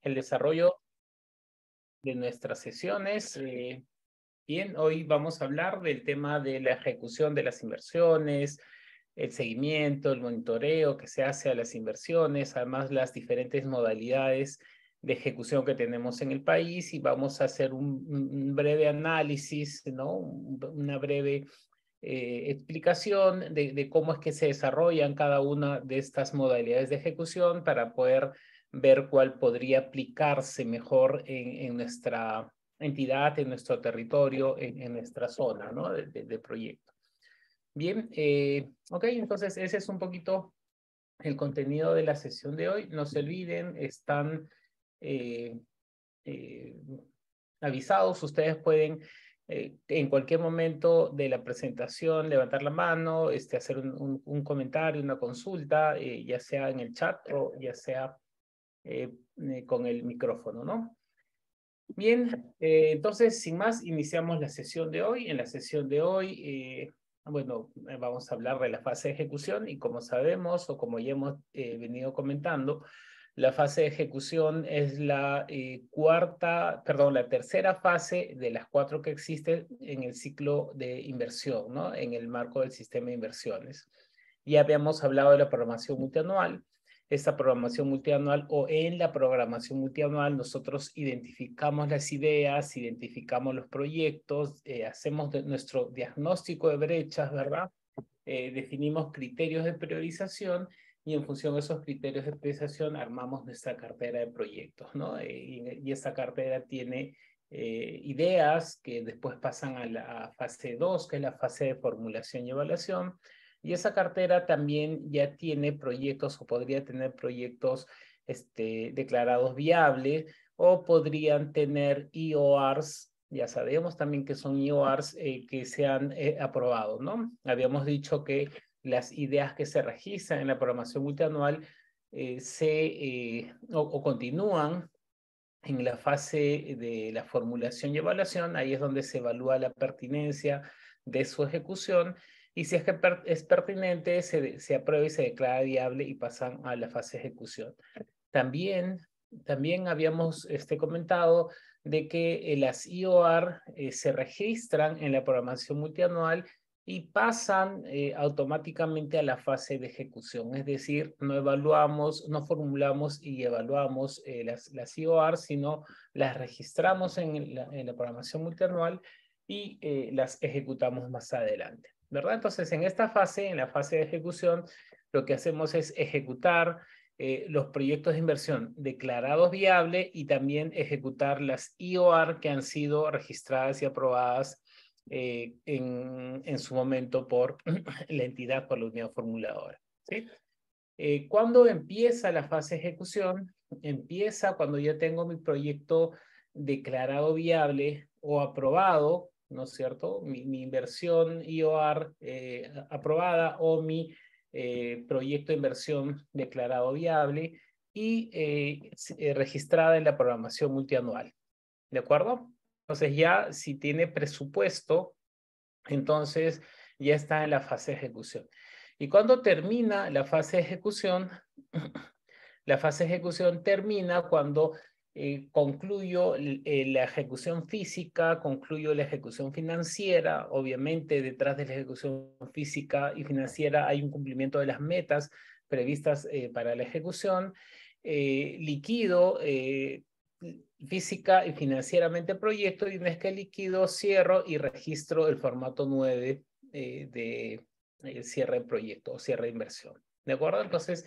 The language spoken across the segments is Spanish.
el desarrollo de nuestras sesiones. Bien, hoy vamos a hablar del tema de la ejecución de las inversiones, el seguimiento, el monitoreo que se hace a las inversiones, además las diferentes modalidades de ejecución que tenemos en el país, y vamos a hacer un breve análisis, ¿no? Una breve explicación de cómo es que se desarrollan cada una de estas modalidades de ejecución para poder ver cuál podría aplicarse mejor en nuestra entidad, en nuestro territorio, en nuestra zona, ¿no? de proyecto. Bien, ok, entonces ese es un poquito el contenido de la sesión de hoy. No se olviden, están eh, eh, avisados, ustedes pueden en cualquier momento de la presentación levantar la mano, hacer un comentario, una consulta, ya sea en el chat o ya sea con el micrófono, ¿no? Bien, entonces, sin más, iniciamos la sesión de hoy. En la sesión de hoy, vamos a hablar de la fase de ejecución y como sabemos o como ya hemos venido comentando, la fase de ejecución es la la tercera fase de las 4 que existen en el ciclo de inversión, ¿no? En el marco del sistema de inversiones. Ya habíamos hablado de la programación multianual. Esta programación multianual o en la programación multianual nosotros identificamos las ideas, identificamos los proyectos, hacemos nuestro diagnóstico de brechas, ¿verdad? Definimos criterios de priorización y en función de esos criterios de priorización armamos nuestra cartera de proyectos, ¿no? Y esta cartera tiene ideas que después pasan a la fase 2, que es la fase de formulación y evaluación. Y esa cartera también ya tiene proyectos o podría tener proyectos declarados viables o podrían tener IORs. Ya sabemos también que son IORs que se han aprobado, ¿no? Habíamos dicho que las ideas que se registran en la programación multianual o continúan en la fase de la formulación y evaluación. Ahí es donde se evalúa la pertinencia de su ejecución, y si es que es pertinente, se aprueba y se declara viable y pasan a la fase de ejecución. También habíamos comentado de que las IOR se registran en la programación multianual y pasan automáticamente a la fase de ejecución. Es decir, no evaluamos, no formulamos y evaluamos las IOR, sino las registramos en la programación multianual y las ejecutamos más adelante, ¿verdad? Entonces, en esta fase, en la fase de ejecución, lo que hacemos es ejecutar los proyectos de inversión declarados viables y también ejecutar las IOR que han sido registradas y aprobadas en su momento por la entidad, por la unidad formuladora, ¿sí? ¿Cuándo empieza la fase de ejecución? Empieza cuando ya tengo mi proyecto declarado viable o aprobado, ¿no es cierto? Mi inversión IOR aprobada o mi proyecto de inversión declarado viable y registrada en la programación multianual. ¿De acuerdo? Entonces ya si tiene presupuesto, entonces ya está en la fase de ejecución. ¿Y cuando termina la fase de ejecución? La fase de ejecución termina cuando concluyo la ejecución física, concluyo la ejecución financiera. Obviamente, detrás de la ejecución física y financiera hay un cumplimiento de las metas previstas para la ejecución. Liquido física y financieramente el proyecto, y una vez que liquido, cierro y registro el formato 9 de cierre de proyecto o cierre de inversión. ¿De acuerdo? Entonces,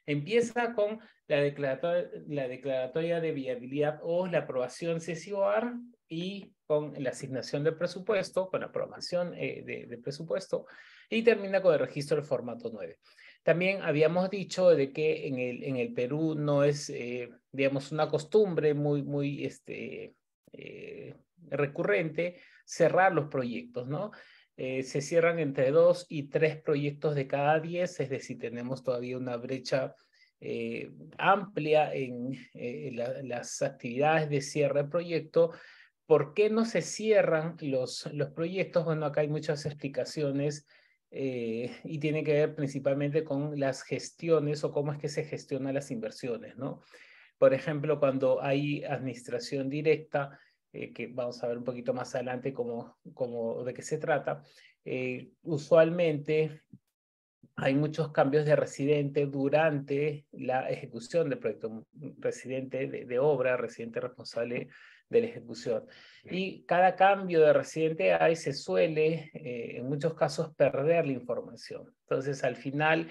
empieza con la declaratoria de viabilidad o la aprobación CCOR y con la asignación de presupuesto, con la aprobación de presupuesto, y termina con el registro del formato 9. También habíamos dicho de que en el Perú no es, digamos, una costumbre muy recurrente cerrar los proyectos, ¿no? Se cierran entre 2 y 3 proyectos de cada 10, es decir, tenemos todavía una brecha amplia en las actividades de cierre de proyecto. ¿Por qué no se cierran los proyectos? Bueno, acá hay muchas explicaciones y tiene que ver principalmente con las gestiones o cómo es que se gestionan las inversiones, ¿no? Por ejemplo, cuando hay administración directa, que vamos a ver un poquito más adelante de qué se trata, usualmente hay muchos cambios de residente durante la ejecución del proyecto, residente de obra, residente responsable de la ejecución. Y cada cambio de residente se suele, en muchos casos, perder la información. Entonces, al final,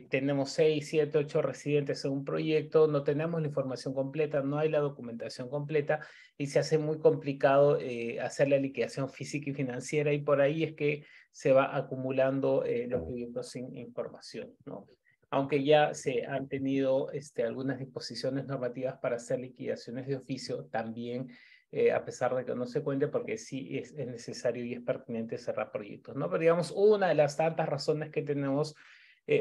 tenemos 6, 7, 8 residentes en un proyecto, no tenemos la información completa, no hay la documentación completa y se hace muy complicado hacer la liquidación física y financiera, y por ahí es que se va acumulando los proyectos sin información, ¿no? Aunque ya se han tenido algunas disposiciones normativas para hacer liquidaciones de oficio, también, a pesar de que no se cuente, porque sí es necesario y es pertinente cerrar proyectos, ¿no? Pero digamos, una de las tantas razones que tenemos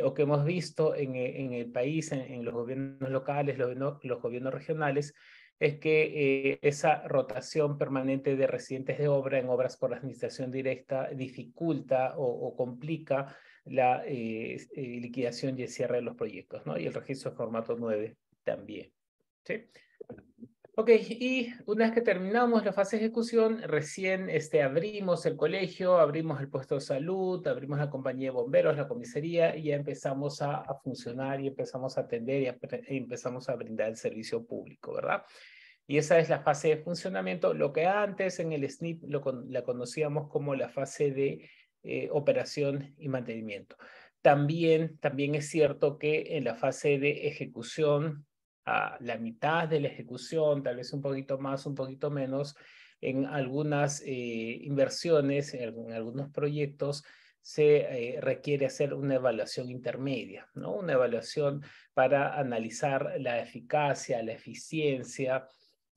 o que hemos visto en el país, en los gobiernos locales, los gobiernos regionales, es que esa rotación permanente de residentes de obra en obras por administración directa dificulta o complica la liquidación y el cierre de los proyectos, ¿no? Y el registro de formato 9 también, ¿sí? Ok, y una vez que terminamos la fase de ejecución, recién abrimos el colegio, abrimos el puesto de salud, abrimos la compañía de bomberos, la comisaría, y ya empezamos a funcionar y empezamos a atender y empezamos a brindar el servicio público, ¿verdad? Y esa es la fase de funcionamiento, lo que antes en el SNIP la conocíamos como la fase de operación y mantenimiento. También es cierto que en la fase de ejecución, a la mitad de la ejecución, tal vez un poquito más, un poquito menos, en algunas inversiones, en algunos proyectos, se requiere hacer una evaluación intermedia, ¿no? Una evaluación para analizar la eficacia, la eficiencia,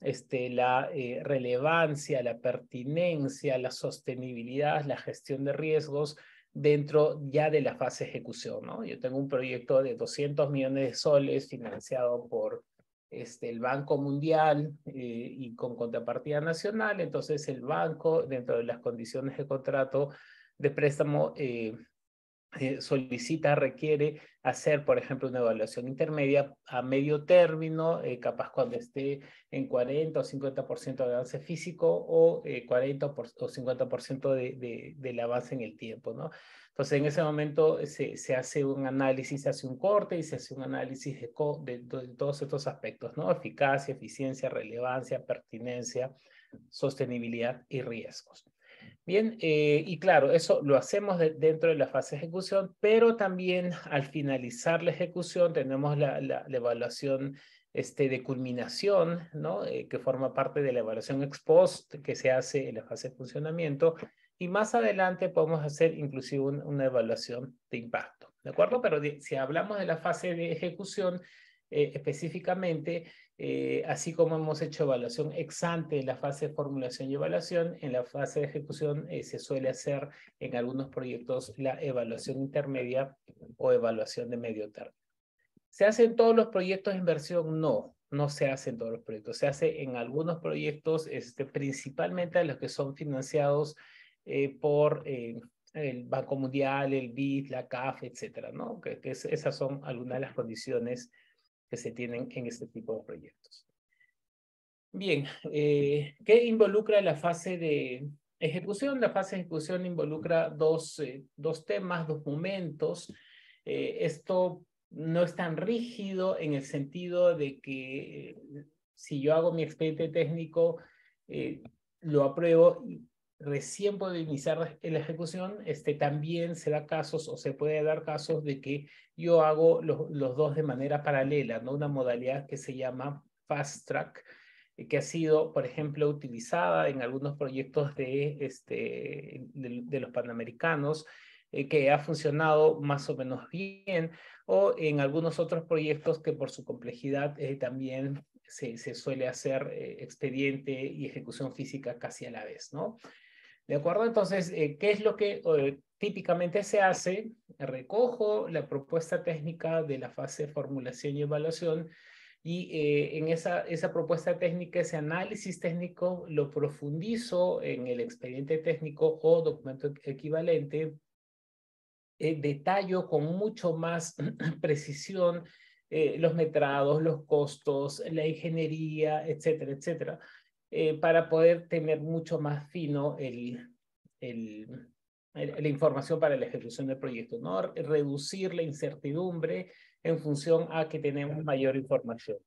la relevancia, la pertinencia, la sostenibilidad, la gestión de riesgos dentro ya de la fase de ejecución, ¿no? Yo tengo un proyecto de 200 millones de soles financiado por el Banco Mundial y con contrapartida nacional. Entonces el banco, dentro de las condiciones de contrato de préstamo, solicita, requiere hacer, por ejemplo, una evaluación intermedia a medio término, capaz cuando esté en 40 o 50% de avance físico, o 40 o 50% del avance en el tiempo, ¿no? Entonces, en ese momento se hace un análisis, se hace un corte y se hace un análisis de todos estos aspectos, ¿no? Eficacia, eficiencia, relevancia, pertinencia, sostenibilidad y riesgos. Bien, y claro, eso lo hacemos dentro de la fase de ejecución, pero también al finalizar la ejecución tenemos la evaluación de culminación, ¿no? Que forma parte de la evaluación ex post que se hace en la fase de funcionamiento, y más adelante podemos hacer inclusive una evaluación de impacto, ¿de acuerdo? Pero si hablamos de la fase de ejecución específicamente, así como hemos hecho evaluación ex ante en la fase de formulación y evaluación, en la fase de ejecución se suele hacer en algunos proyectos la evaluación intermedia o evaluación de medio término. ¿Se hace en todos los proyectos de inversión? No, no se hace en todos los proyectos. Se hace en algunos proyectos, principalmente a los que son financiados por el Banco Mundial, el BID, la CAF, etcétera, ¿no? Esas son algunas de las condiciones que se tienen en este tipo de proyectos. Bien, ¿qué involucra la fase de ejecución? La fase de ejecución involucra dos temas, dos momentos. Esto no es tan rígido en el sentido de que si yo hago mi expediente técnico, lo apruebo y recién puedo iniciar la ejecución. También se da casos o se puede dar casos de que yo hago los dos de manera paralela, ¿no? Una modalidad que se llama fast track, que ha sido, por ejemplo, utilizada en algunos proyectos de los panamericanos, que ha funcionado más o menos bien, o en algunos otros proyectos que por su complejidad también se suele hacer expediente y ejecución física casi a la vez, ¿no? ¿De acuerdo? Entonces, ¿qué es lo que típicamente se hace? Recojo la propuesta técnica de la fase de formulación y evaluación, y en esa propuesta técnica, ese análisis técnico, lo profundizo en el expediente técnico o documento equivalente, detallo con mucho más precisión los metrados, los costos, la ingeniería, etcétera, etcétera, para poder tener mucho más fino la información para la ejecución del proyecto, ¿no? Reducir la incertidumbre en función a que tenemos mayor información.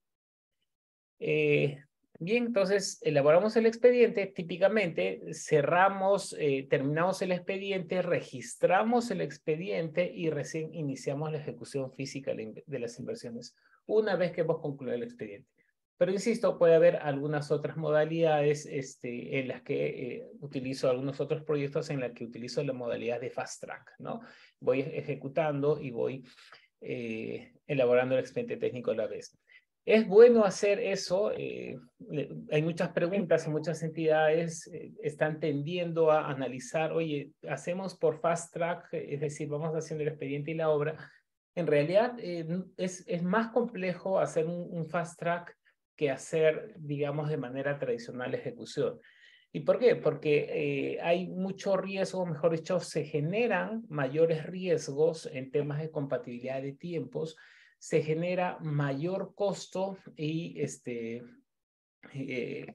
Bien, entonces elaboramos el expediente, típicamente cerramos, terminamos el expediente, registramos el expediente y recién iniciamos la ejecución física de las inversiones, una vez que hemos concluido el expediente. Pero insisto, puede haber algunas otras modalidades en las que utilizo algunos otros proyectos en las que utilizo la modalidad de fast track, ¿no? Voy ejecutando y voy elaborando el expediente técnico a la vez. ¿Es bueno hacer eso? Hay muchas preguntas y muchas entidades están tendiendo a analizar, oye, hacemos por fast track, es decir, vamos haciendo el expediente y la obra. En realidad es más complejo hacer un fast track que hacer, digamos, de manera tradicional la ejecución. ¿Y por qué? Porque hay mucho riesgo, mejor dicho, se generan mayores riesgos en temas de compatibilidad de tiempos, se genera mayor costo y,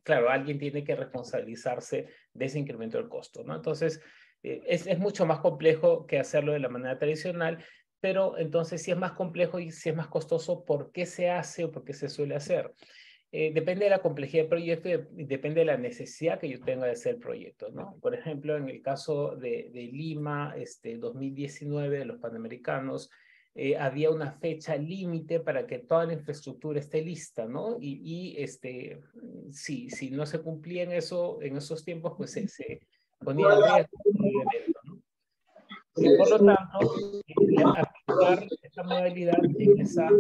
claro, alguien tiene que responsabilizarse de ese incremento del costo, ¿no? Entonces, es mucho más complejo que hacerlo de la manera tradicional, pero entonces si es más complejo y si es más costoso, ¿por qué se hace o por qué se suele hacer? Depende de la complejidad del proyecto y depende de la necesidad que yo tenga de hacer el proyecto, ¿no? Por ejemplo, en el caso de Lima, 2019, de los Panamericanos, había una fecha límite para que toda la infraestructura esté lista, ¿no? Si no se cumplía en esos tiempos, pues se ponía en riesgo el evento, ¿no? Por lo tanto, aplicar esta modalidad en esas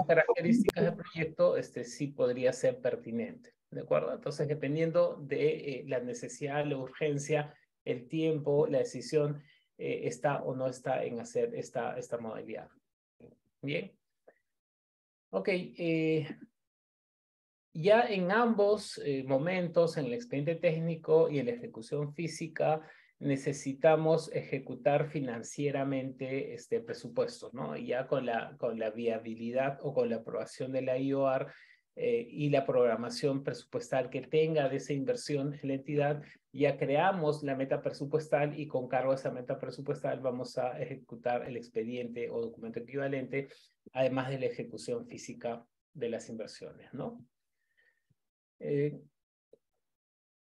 características del proyecto, sí podría ser pertinente, ¿de acuerdo? Entonces, dependiendo de la necesidad, la urgencia, el tiempo, la decisión, está o no está en hacer esta modalidad. Bien. Ok. Ya en ambos momentos, en el expediente técnico y en la ejecución física, necesitamos ejecutar financieramente presupuestos, ¿no? Ya con la viabilidad o con la aprobación de la IOR y la programación presupuestal que tenga de esa inversión en la entidad, ya creamos la meta presupuestal y con cargo a esa meta presupuestal vamos a ejecutar el expediente o documento equivalente, además de la ejecución física de las inversiones, ¿no?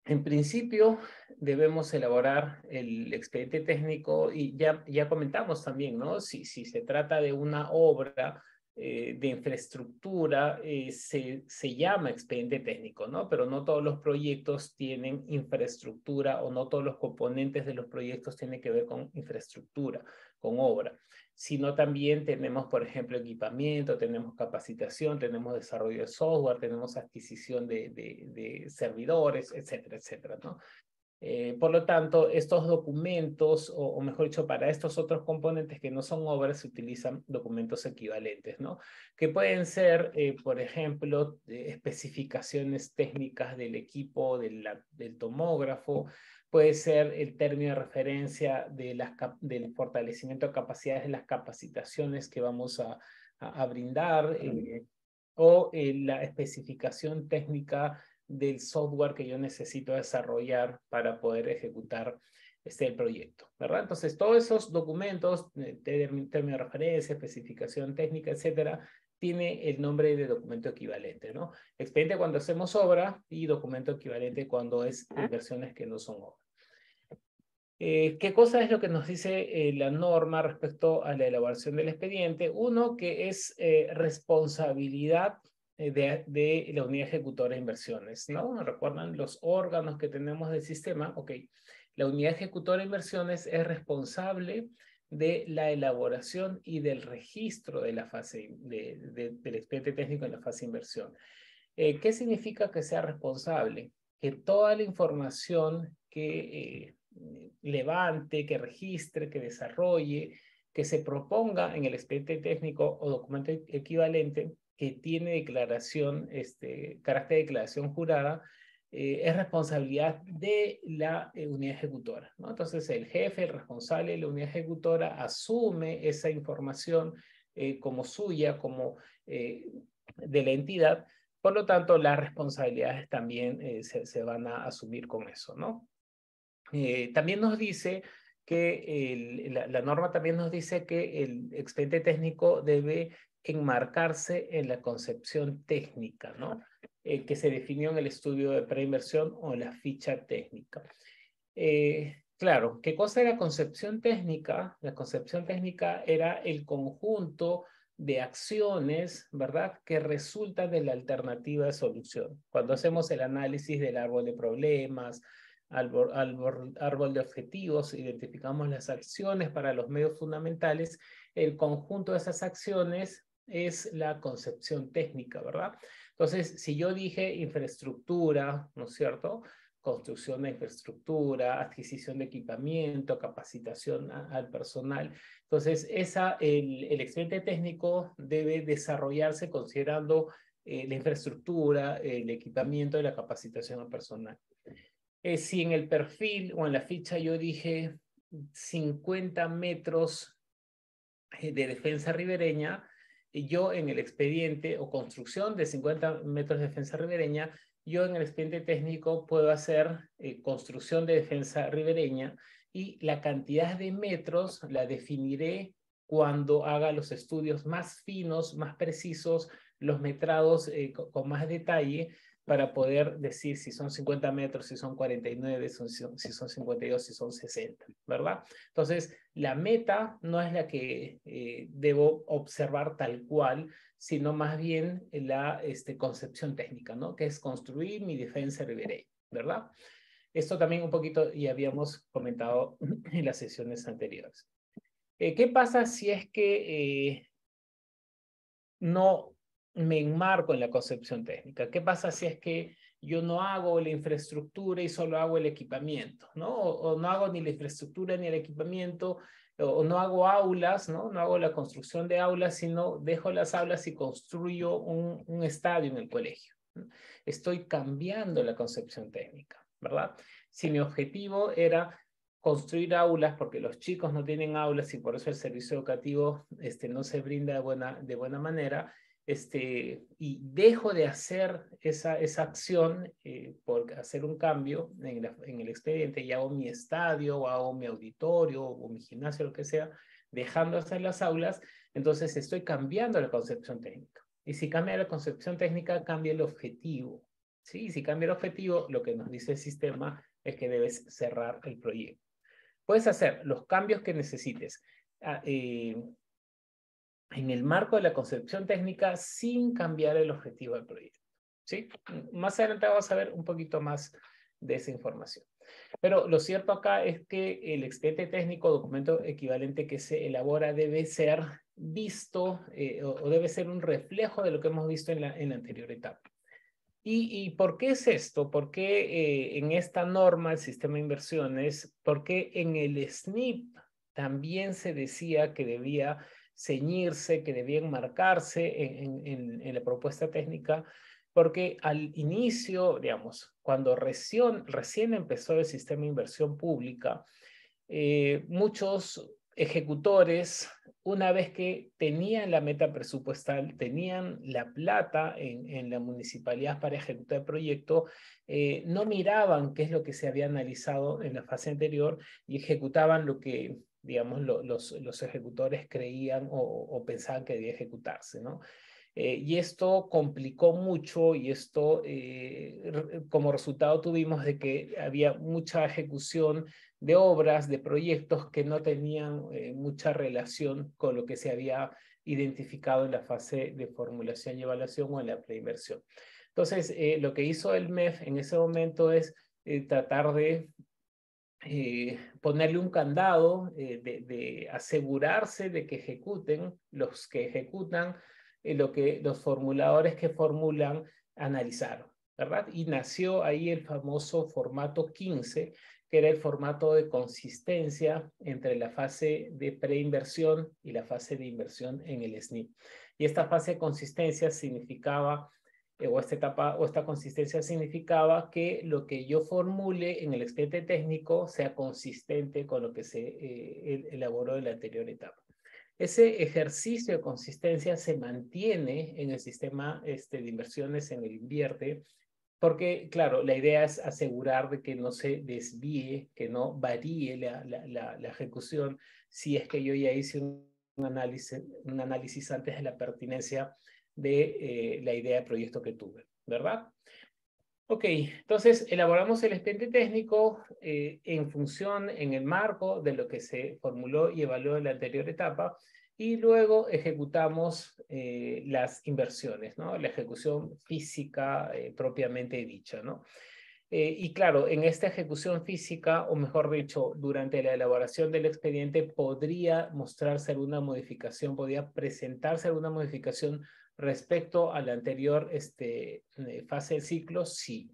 En principio, debemos elaborar el expediente técnico y ya comentamos también, ¿no? Si se trata de una obra de infraestructura, se llama expediente técnico, ¿no? Pero no todos los proyectos tienen infraestructura o no todos los componentes de los proyectos tienen que ver con infraestructura, con obra, sino también tenemos, por ejemplo, equipamiento, tenemos capacitación, tenemos desarrollo de software, tenemos adquisición de servidores, etcétera, etcétera, ¿no? Por lo tanto, estos documentos, o mejor dicho, para estos otros componentes que no son obras, se utilizan documentos equivalentes, ¿no? Que pueden ser, por ejemplo, especificaciones técnicas del equipo, del tomógrafo, puede ser el término de referencia del fortalecimiento de capacidades de las capacitaciones que vamos a brindar, o la especificación técnica del software que yo necesito desarrollar para poder ejecutar el proyecto, ¿verdad? Entonces, todos esos documentos, término de referencia, especificación técnica, etcétera, tiene el nombre de documento equivalente, ¿no? Expediente cuando hacemos obra y documento equivalente cuando es inversiones que no son obra. ¿Qué cosa es lo que nos dice la norma respecto a la elaboración del expediente? Uno, que es responsabilidad de la unidad ejecutora de inversiones, ¿no? ¿Recuerdan los órganos que tenemos del sistema? Ok, la unidad ejecutora de inversiones es responsable de la elaboración y del registro de la fase del expediente técnico en la fase de inversión. ¿Qué significa que sea responsable? Que toda la información que levante, que registre, que desarrolle, que se proponga en el expediente técnico o documento equivalente que tiene declaración, carácter de declaración jurada, es responsabilidad de la unidad ejecutora, ¿no? Entonces el jefe, el responsable de la unidad ejecutora asume esa información como suya, como de la entidad. Por lo tanto, las responsabilidades también se van a asumir con eso, ¿no? También nos dice que la norma también nos dice que el expediente técnico debe enmarcarse en la concepción técnica, ¿no? Que se definió en el estudio de preinversión o en la ficha técnica. Claro, ¿qué cosa era concepción técnica? La concepción técnica era el conjunto de acciones, ¿verdad?, que resultan de la alternativa de solución. Cuando hacemos el análisis del árbol de problemas, árbol de objetivos, identificamos las acciones para los medios fundamentales, el conjunto de esas acciones es la concepción técnica, ¿verdad? Entonces, si yo dije infraestructura, ¿no es cierto?, construcción de infraestructura, adquisición de equipamiento, capacitación al personal. Entonces, el expediente técnico debe desarrollarse considerando la infraestructura, el equipamiento y la capacitación al personal. Si en el perfil o en la ficha yo dije 50 metros de defensa ribereña, yo en el expediente o construcción de 50 metros de defensa ribereña, yo en el expediente técnico puedo hacer construcción de defensa ribereña y la cantidad de metros la definiré cuando haga los estudios más finos, más precisos, los metrados con más detalle, para poder decir si son 50 metros, si son 49, si son 52, si son 60, ¿verdad? Entonces, la meta no es la que debo observar tal cual, sino más bien la concepción técnica, ¿no? Que es construir mi defensa ribereña, ¿verdad? Esto también un poquito ya habíamos comentado en las sesiones anteriores. ¿Qué pasa si es que no me enmarco en la concepción técnica? ¿Qué pasa si es que yo no hago la infraestructura y solo hago el equipamiento, ¿no? O no hago ni la infraestructura ni el equipamiento, o no hago aulas, ¿no? No hago la construcción de aulas, sino dejo las aulas y construyo un estadio en el colegio. Estoy cambiando la concepción técnica, ¿verdad? Si mi objetivo era construir aulas porque los chicos no tienen aulas y por eso el servicio educativo no se brinda de buena manera, y dejo de hacer esa acción por hacer un cambio en el expediente y hago mi estadio o hago mi auditorio o mi gimnasio, lo que sea, dejando de hacer las aulas, entonces estoy cambiando la concepción técnica. Y si cambia la concepción técnica, cambia el objetivo. ¿Sí? Y si cambia el objetivo, lo que nos dice el sistema es que debes cerrar el proyecto. Puedes hacer los cambios que necesites en el marco de la concepción técnica sin cambiar el objetivo del proyecto. ¿Sí? Más adelante vamos a ver un poquito más de esa información. Pero lo cierto acá es que el expediente técnico, documento equivalente que se elabora, debe ser visto o debe ser un reflejo de lo que hemos visto en la anterior etapa. ¿Y por qué es esto? ¿Por qué en esta norma, el sistema de inversiones, por qué en el SNIP también se decía que debía ceñirse, que debía enmarcarse en la propuesta técnica? Porque al inicio, digamos, cuando recién empezó el sistema de inversión pública, muchos ejecutores, una vez que tenían la meta presupuestal, tenían la plata en la municipalidad para ejecutar el proyecto, no miraban qué es lo que se había analizado en la fase anterior y ejecutaban lo que, digamos, los ejecutores creían o pensaban que debía ejecutarse, ¿no? Y esto complicó mucho y esto como resultado tuvimos de que había mucha ejecución de obras, de proyectos que no tenían mucha relación con lo que se había identificado en la fase de formulación y evaluación o en la preinversión. Entonces, lo que hizo el MEF en ese momento es tratar de ponerle un candado, de asegurarse de que ejecuten, los que ejecutan, lo que los formuladores que formulan analizaron, ¿verdad? Y nació ahí el famoso formato 15, que era el formato de consistencia entre la fase de preinversión y la fase de inversión en el SNIP. Y esta fase de consistencia significaba o esta etapa o esta consistencia significaba que lo que yo formule en el expediente técnico sea consistente con lo que se elaboró en la anterior etapa. ese ejercicio de consistencia se mantiene en el sistema de inversiones en el Invierte, porque, claro, la idea es asegurar de que no se desvíe, que no varíe la ejecución, si es que yo ya hice un análisis antes de la pertinencia de la idea de proyecto que tuve, ¿verdad? Ok, entonces elaboramos el expediente técnico en función, en el marco de lo que se formuló y evaluó en la anterior etapa, y luego ejecutamos las inversiones, ¿no? La ejecución física propiamente dicha, ¿no? Y claro, en esta ejecución física, o mejor dicho, durante la elaboración del expediente, podría mostrarse alguna modificación, podría presentarse alguna modificación respecto a la anterior fase del ciclo, sí.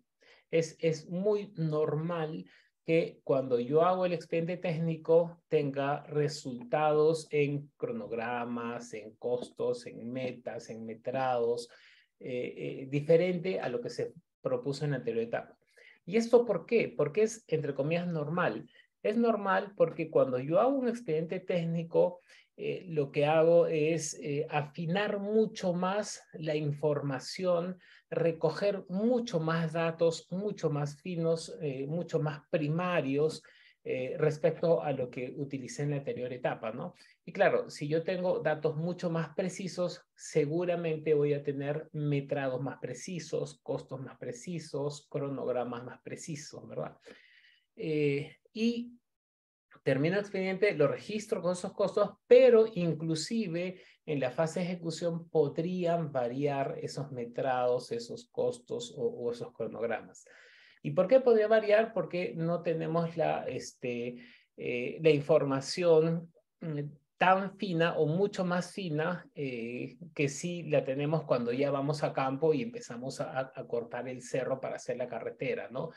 Es muy normal que cuando yo hago el expediente técnico tenga resultados en cronogramas, en costos, en metas, en metrados, diferente a lo que se propuso en la anterior etapa. ¿Y esto por qué? Porque es, entre comillas, normal. Es normal porque cuando yo hago un expediente técnico, lo que hago es afinar mucho más la información, recoger mucho más datos, mucho más finos, mucho más primarios respecto a lo que utilicé en la anterior etapa, ¿no? Y claro, si yo tengo datos mucho más precisos, seguramente voy a tener metrados más precisos, costos más precisos, cronogramas más precisos, ¿verdad? Y termino el expediente, lo registro con esos costos, pero inclusive en la fase de ejecución podrían variar esos metrados, esos costos o esos cronogramas. ¿Y por qué podría variar? Porque no tenemos la información tan fina o mucho más fina que sí la tenemos cuando ya vamos a campo y empezamos a cortar el cerro para hacer la carretera, ¿no?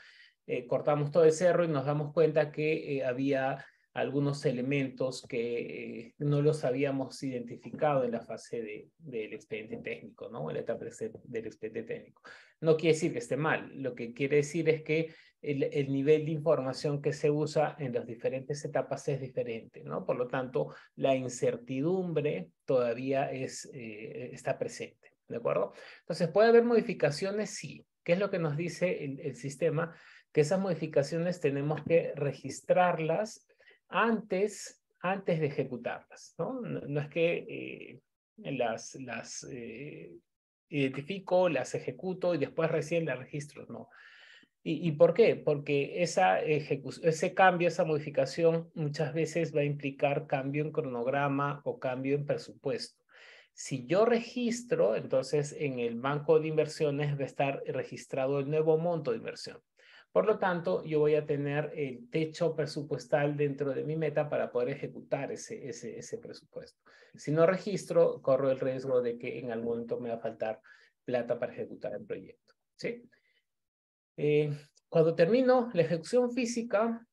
Cortamos todo el cerro y nos damos cuenta que había algunos elementos que no los habíamos identificado en la fase del expediente técnico, ¿no? En la etapa del expediente técnico. No quiere decir que esté mal, lo que quiere decir es que el nivel de información que se usa en las diferentes etapas es diferente, ¿no? Por lo tanto, la incertidumbre todavía está presente, ¿de acuerdo? Entonces, ¿puede haber modificaciones? Sí. ¿Qué es lo que nos dice el sistema? Que esas modificaciones tenemos que registrarlas antes de ejecutarlas, ¿no? No es que las identifico, las ejecuto y después recién las registro, no. ¿Y por qué? Porque ese cambio, esa modificación muchas veces va a implicar cambio en cronograma o cambio en presupuesto. Si yo registro, entonces en el banco de inversiones va a estar registrado el nuevo monto de inversión. Por lo tanto, yo voy a tener el techo presupuestal dentro de mi meta para poder ejecutar ese presupuesto. Si no registro, corro el riesgo de que en algún momento me va a faltar plata para ejecutar el proyecto, ¿sí? Cuando termino la ejecución física,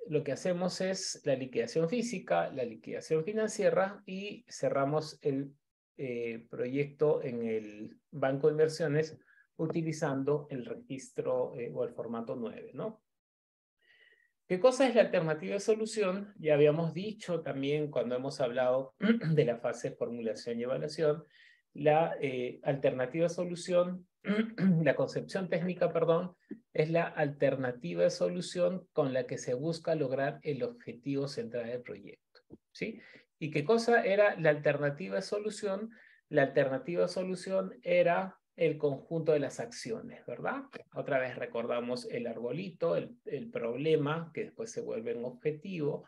lo que hacemos es la liquidación física, la liquidación financiera y cerramos el proyecto en el banco de inversiones utilizando el registro o el formato 9, ¿no? ¿Qué cosa es la alternativa de solución? Ya habíamos dicho también cuando hemos hablado de la fase de formulación y evaluación, la alternativa de solución, la concepción técnica, perdón, es la alternativa de solución con la que se busca lograr el objetivo central del proyecto, ¿sí? ¿Y qué cosa era la alternativa de solución? La alternativa de solución era el conjunto de las acciones, ¿verdad? Otra vez recordamos el arbolito, el problema, que después se vuelve un objetivo.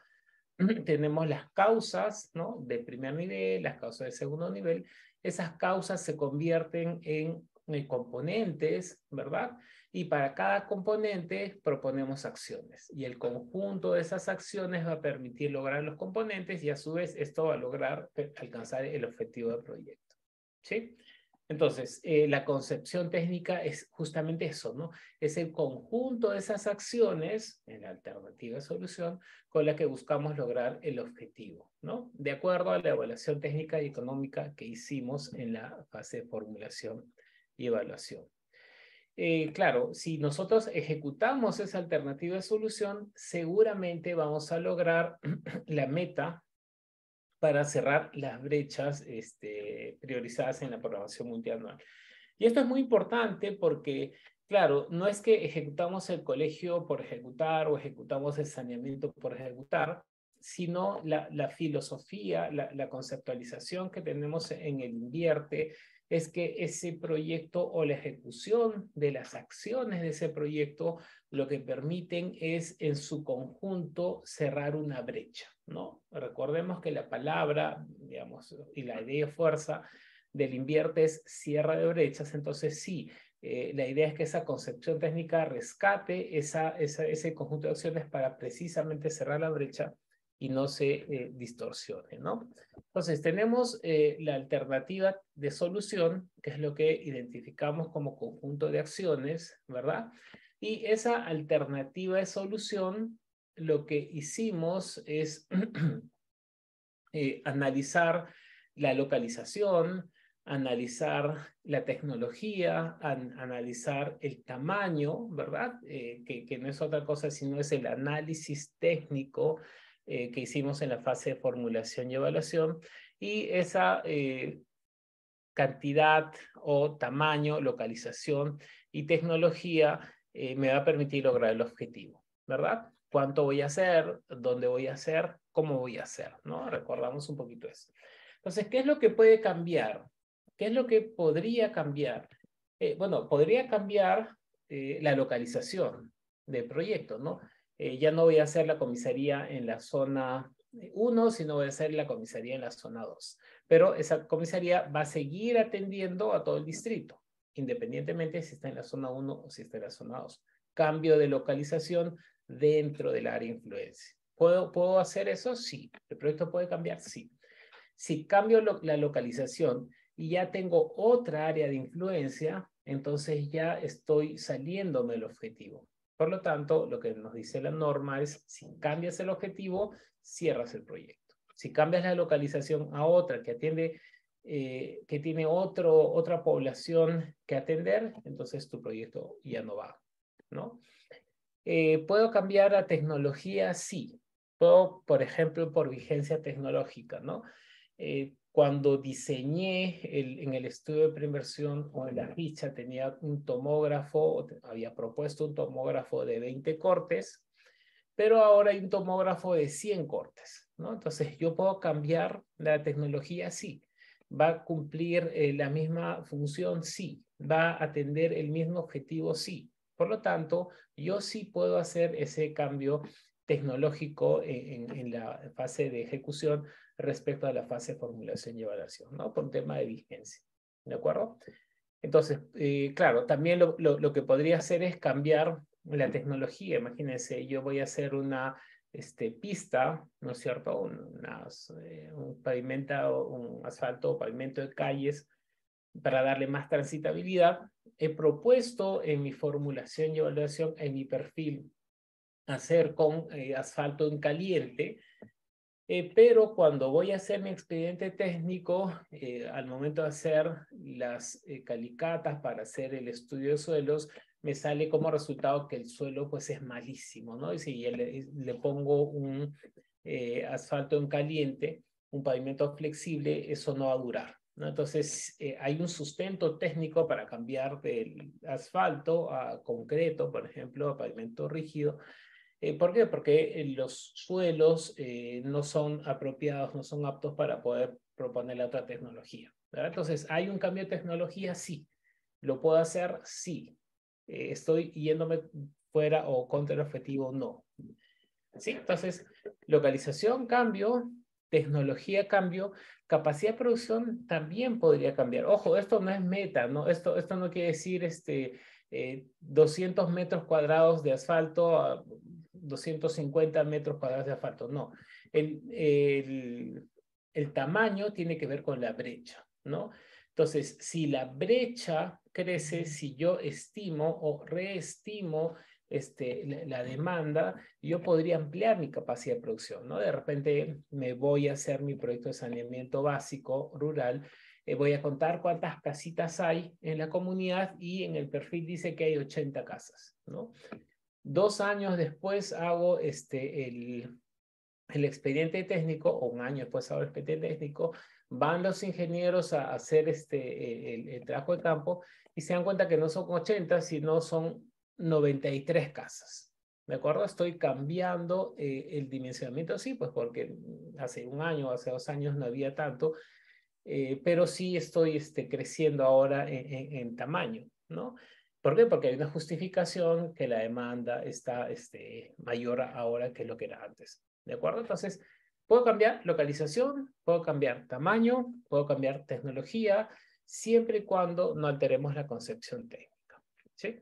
Tenemos las causas, ¿no? De primer nivel, las causas de segundo nivel. Esas causas se convierten en componentes, ¿verdad? Y para cada componente proponemos acciones. Y el conjunto de esas acciones va a permitir lograr los componentes y a su vez esto va a lograr alcanzar el objetivo del proyecto, ¿sí? Entonces, la concepción técnica es justamente eso, ¿no? Es el conjunto de esas acciones en la alternativa de solución con la que buscamos lograr el objetivo, ¿no? De acuerdo a la evaluación técnica y económica que hicimos en la fase de formulación y evaluación. Claro, si nosotros ejecutamos esa alternativa de solución, seguramente vamos a lograr la meta para cerrar las brechas priorizadas en la programación multianual. Y esto es muy importante porque, claro, no es que ejecutamos el colegio por ejecutar o ejecutamos el saneamiento por ejecutar, sino la filosofía, la conceptualización que tenemos en el Invierte es que ese proyecto o la ejecución de las acciones de ese proyecto lo que permiten es en su conjunto cerrar una brecha, ¿no? Recordemos que la palabra, digamos, y la idea de fuerza del Invierte es cierre de brechas, entonces sí, la idea es que esa concepción técnica rescate ese conjunto de acciones para precisamente cerrar la brecha y no se distorsione, ¿no? Entonces, tenemos la alternativa de solución, que es lo que identificamos como conjunto de acciones, ¿verdad? Y esa alternativa de solución, lo que hicimos es analizar la localización, analizar la tecnología, analizar el tamaño, ¿verdad? Que no es otra cosa sino es el análisis técnico que hicimos en la fase de formulación y evaluación, y esa cantidad o tamaño, localización y tecnología me va a permitir lograr el objetivo, ¿verdad? ¿Cuánto voy a hacer? ¿Dónde voy a hacer? ¿Cómo voy a hacer? ¿No? Recordamos un poquito eso. Entonces, ¿qué es lo que puede cambiar? ¿Qué es lo que podría cambiar? Bueno, podría cambiar la localización del proyecto, ¿no? Ya no voy a hacer la comisaría en la zona 1, sino voy a hacer la comisaría en la zona 2. Pero esa comisaría va a seguir atendiendo a todo el distrito, independientemente si está en la zona 1 o si está en la zona 2. Cambio de localización dentro del área de influencia. ¿Puedo hacer eso? Sí. ¿El proyecto puede cambiar? Sí. Si cambio la localización y ya tengo otra área de influencia, entonces ya estoy saliéndome del objetivo. Por lo tanto, lo que nos dice la norma es, si cambias el objetivo, cierras el proyecto. Si cambias la localización a otra que atiende, que tiene otra población que atender, entonces tu proyecto ya no va, ¿no? ¿Puedo cambiar la tecnología? Sí. Puedo, por ejemplo, por vigencia tecnológica, ¿no? Cuando diseñé en el estudio de preinversión o en la ficha tenía un tomógrafo, había propuesto un tomógrafo de 20 cortes, pero ahora hay un tomógrafo de 100 cortes, ¿no? Entonces, ¿yo puedo cambiar la tecnología? Sí. ¿Va a cumplir la misma función? Sí. ¿Va a atender el mismo objetivo? Sí. Por lo tanto, yo sí puedo hacer ese cambio tecnológico en la fase de ejecución respecto a la fase de formulación y evaluación, ¿no? Por un tema de vigencia, ¿de acuerdo? Entonces, claro, también lo que podría hacer es cambiar la tecnología. Imagínense, yo voy a hacer una pista, ¿no es cierto? Un pavimento, un asfalto o pavimento de calles para darle más transitabilidad. He propuesto en mi formulación y evaluación, en mi perfil, hacer con asfalto en caliente, pero cuando voy a hacer mi expediente técnico, al momento de hacer las calicatas para hacer el estudio de suelos, me sale como resultado que el suelo pues es malísimo, ¿no? Y si le pongo un asfalto en caliente, un pavimento flexible, eso no va a durar, ¿no? Entonces, hay un sustento técnico para cambiar del asfalto a concreto, por ejemplo, a pavimento rígido. ¿Por qué? Porque los suelos no son apropiados, no son aptos para poder proponer la otra tecnología, ¿verdad? Entonces, ¿hay un cambio de tecnología? Sí. ¿Lo puedo hacer? Sí. ¿Estoy yéndome fuera o contra el objetivo? No. ¿Sí? Entonces, localización, cambio, tecnología, cambio, capacidad de producción también podría cambiar. Ojo, esto no es meta, ¿no? Esto no quiere decir 200 metros cuadrados de asfalto a 250 metros cuadrados de asfalto, no. El tamaño tiene que ver con la brecha, ¿no? Entonces, si la brecha crece, si yo estimo o reestimo la demanda, yo podría ampliar mi capacidad de producción, ¿no? De repente me voy a hacer mi proyecto de saneamiento básico rural, voy a contar cuántas casitas hay en la comunidad y en el perfil dice que hay 80 casas, ¿no? 2 años después hago el expediente técnico, o un año después ahora el expediente técnico, van los ingenieros a hacer el trabajo de campo y se dan cuenta que no son 80, sino son 93 casas. ¿De acuerdo? Estoy cambiando el dimensionamiento, sí, pues porque hace un año, hace 2 años no había tanto, pero sí estoy creciendo ahora en tamaño, ¿no? ¿Por qué? Porque hay una justificación que la demanda está mayor ahora que lo que era antes. ¿De acuerdo? Entonces, puedo cambiar localización, puedo cambiar tamaño, puedo cambiar tecnología, siempre y cuando no alteremos la concepción técnica. ¿Sí?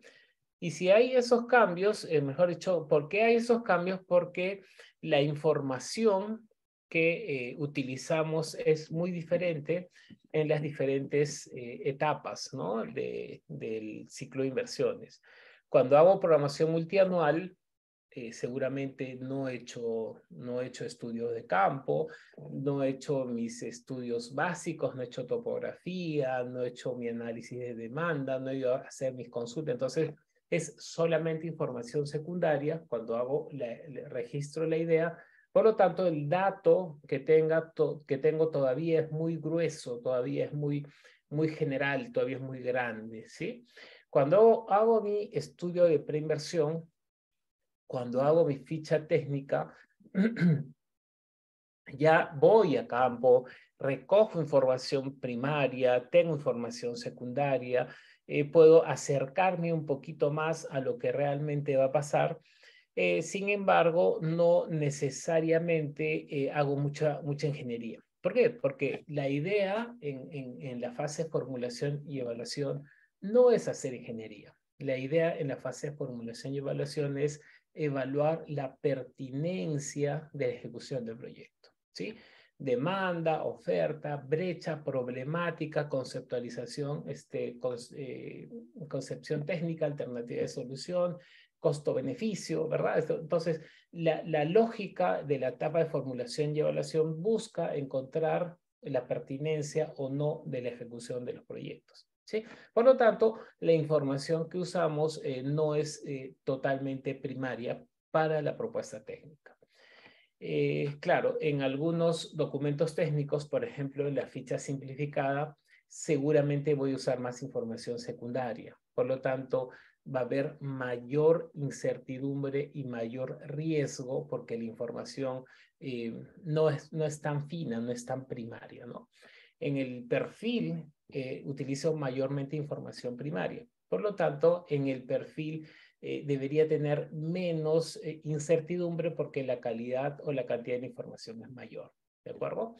Y si hay esos cambios, mejor dicho, ¿por qué hay esos cambios? Porque la información que utilizamos es muy diferente en las diferentes etapas, ¿no? Del ciclo de inversiones. Cuando hago programación multianual, seguramente no he hecho estudios de campo, no he hecho mis estudios básicos, no he hecho topografía, no he hecho mi análisis de demanda, no he ido a hacer mis consultas. Entonces, es solamente información secundaria cuando registro la idea. Por lo tanto, el dato que tengo todavía es muy grueso, todavía es muy general, todavía es muy grande, ¿sí? Cuando hago mi estudio de preinversión, cuando hago mi ficha técnica, ya voy a campo, recojo información primaria, tengo información secundaria, puedo acercarme un poquito más a lo que realmente va a pasar. Sin embargo, no necesariamente hago mucha ingeniería. ¿Por qué? Porque la idea en la fase de formulación y evaluación no es hacer ingeniería. La idea en la fase de formulación y evaluación es evaluar la pertinencia de la ejecución del proyecto, ¿sí? Demanda, oferta, brecha, problemática, conceptualización, concepción técnica, alternativa de solución, costo-beneficio, ¿verdad? Entonces, la lógica de la etapa de formulación y evaluación busca encontrar la pertinencia o no de la ejecución de los proyectos, ¿sí? Por lo tanto, la información que usamos no es totalmente primaria para la propuesta técnica. Claro, en algunos documentos técnicos, por ejemplo, en la ficha simplificada, seguramente voy a usar más información secundaria. Por lo tanto, va a haber mayor incertidumbre y mayor riesgo porque la información no es tan fina, no es tan primaria, ¿no? En el perfil utilizo mayormente información primaria. Por lo tanto, en el perfil debería tener menos incertidumbre porque la calidad o la cantidad de información es mayor. ¿De acuerdo?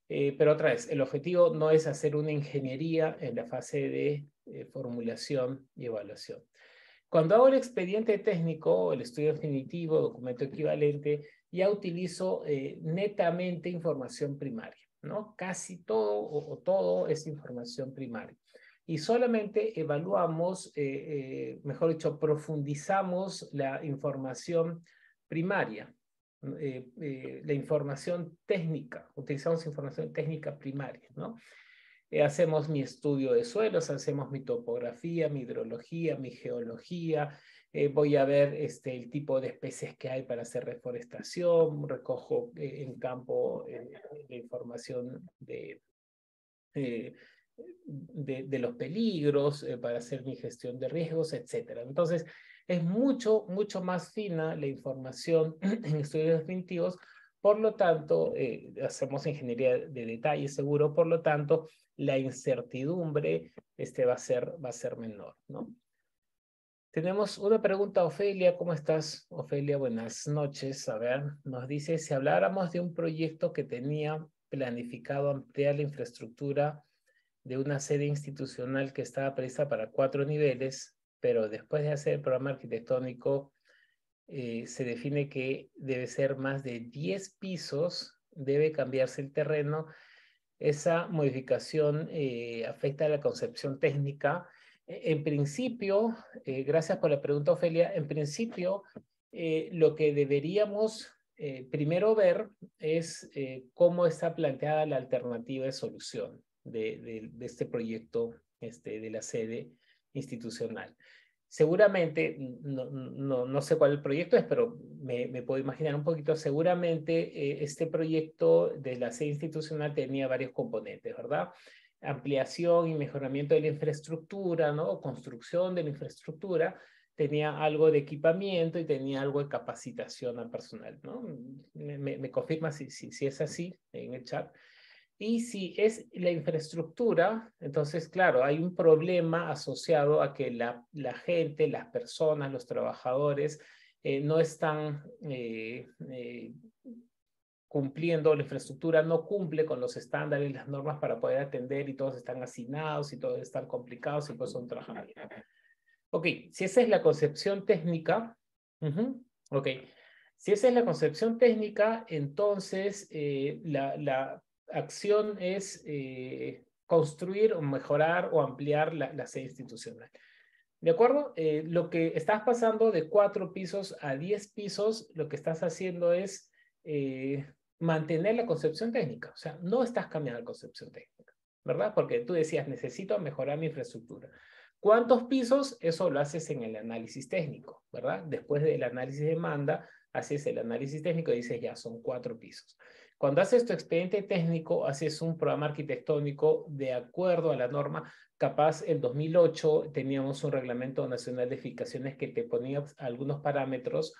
Pero otra vez, el objetivo no es hacer una ingeniería en la fase de formulación y evaluación. Cuando hago el expediente técnico, el estudio definitivo, documento equivalente, ya utilizo netamente información primaria, ¿no? Casi todo o todo es información primaria. Y solamente evaluamos, mejor dicho, profundizamos la información primaria, la información técnica, utilizamos información técnica primaria, ¿no? Hacemos mi estudio de suelos, hacemos mi topografía, mi hidrología, mi geología, voy a ver el tipo de especies que hay para hacer reforestación, recojo en campo la información de los peligros para hacer mi gestión de riesgos, etc. Entonces, es mucho más fina la información en estudios definitivos. Por lo tanto, hacemos ingeniería de detalle seguro, por lo tanto, la incertidumbre va a ser menor, ¿no? Tenemos una pregunta, Ofelia. ¿Cómo estás, Ofelia? Buenas noches. A ver, nos dice, si habláramos de un proyecto que tenía planificado ampliar la infraestructura de una sede institucional que estaba prevista para 4 niveles, pero después de hacer el programa arquitectónico, se define que debe ser más de 10 pisos, debe cambiarse el terreno. Esa modificación afecta a la concepción técnica. En principio, gracias por la pregunta, Ofelia, en principio, lo que deberíamos primero ver es cómo está planteada la alternativa de solución de este proyecto de la sede institucional. seguramente, no sé cuál el proyecto es, pero me puedo imaginar un poquito, seguramente este proyecto de la sede institucional tenía varios componentes, ¿verdad? Ampliación y mejoramiento de la infraestructura, ¿no? Construcción de la infraestructura, tenía algo de equipamiento y tenía algo de capacitación al personal, ¿no? Me confirma si es así en el chat. Y si es la infraestructura, entonces, claro, hay un problema asociado a que la gente, las personas, los trabajadores, no están cumpliendo, la infraestructura no cumple con los estándares y las normas para poder atender y todos están hacinados y todos están complicados y pues son trabajadores. Ok, si esa es la concepción técnica, ok, si esa es la concepción técnica, entonces la acción es construir o mejorar o ampliar la sede institucional. ¿De acuerdo? Lo que estás pasando de 4 pisos a 10 pisos, lo que estás haciendo es mantener la concepción técnica. O sea, no estás cambiando la concepción técnica, ¿verdad? Porque tú decías, necesito mejorar mi infraestructura. ¿Cuántos pisos? Eso lo haces en el análisis técnico, ¿verdad? Después del análisis de demanda, haces el análisis técnico y dices, ya, son 4 pisos. Cuando haces tu expediente técnico, haces un programa arquitectónico de acuerdo a la norma. Capaz, en 2008 teníamos un reglamento nacional de edificaciones que te ponía algunos parámetros.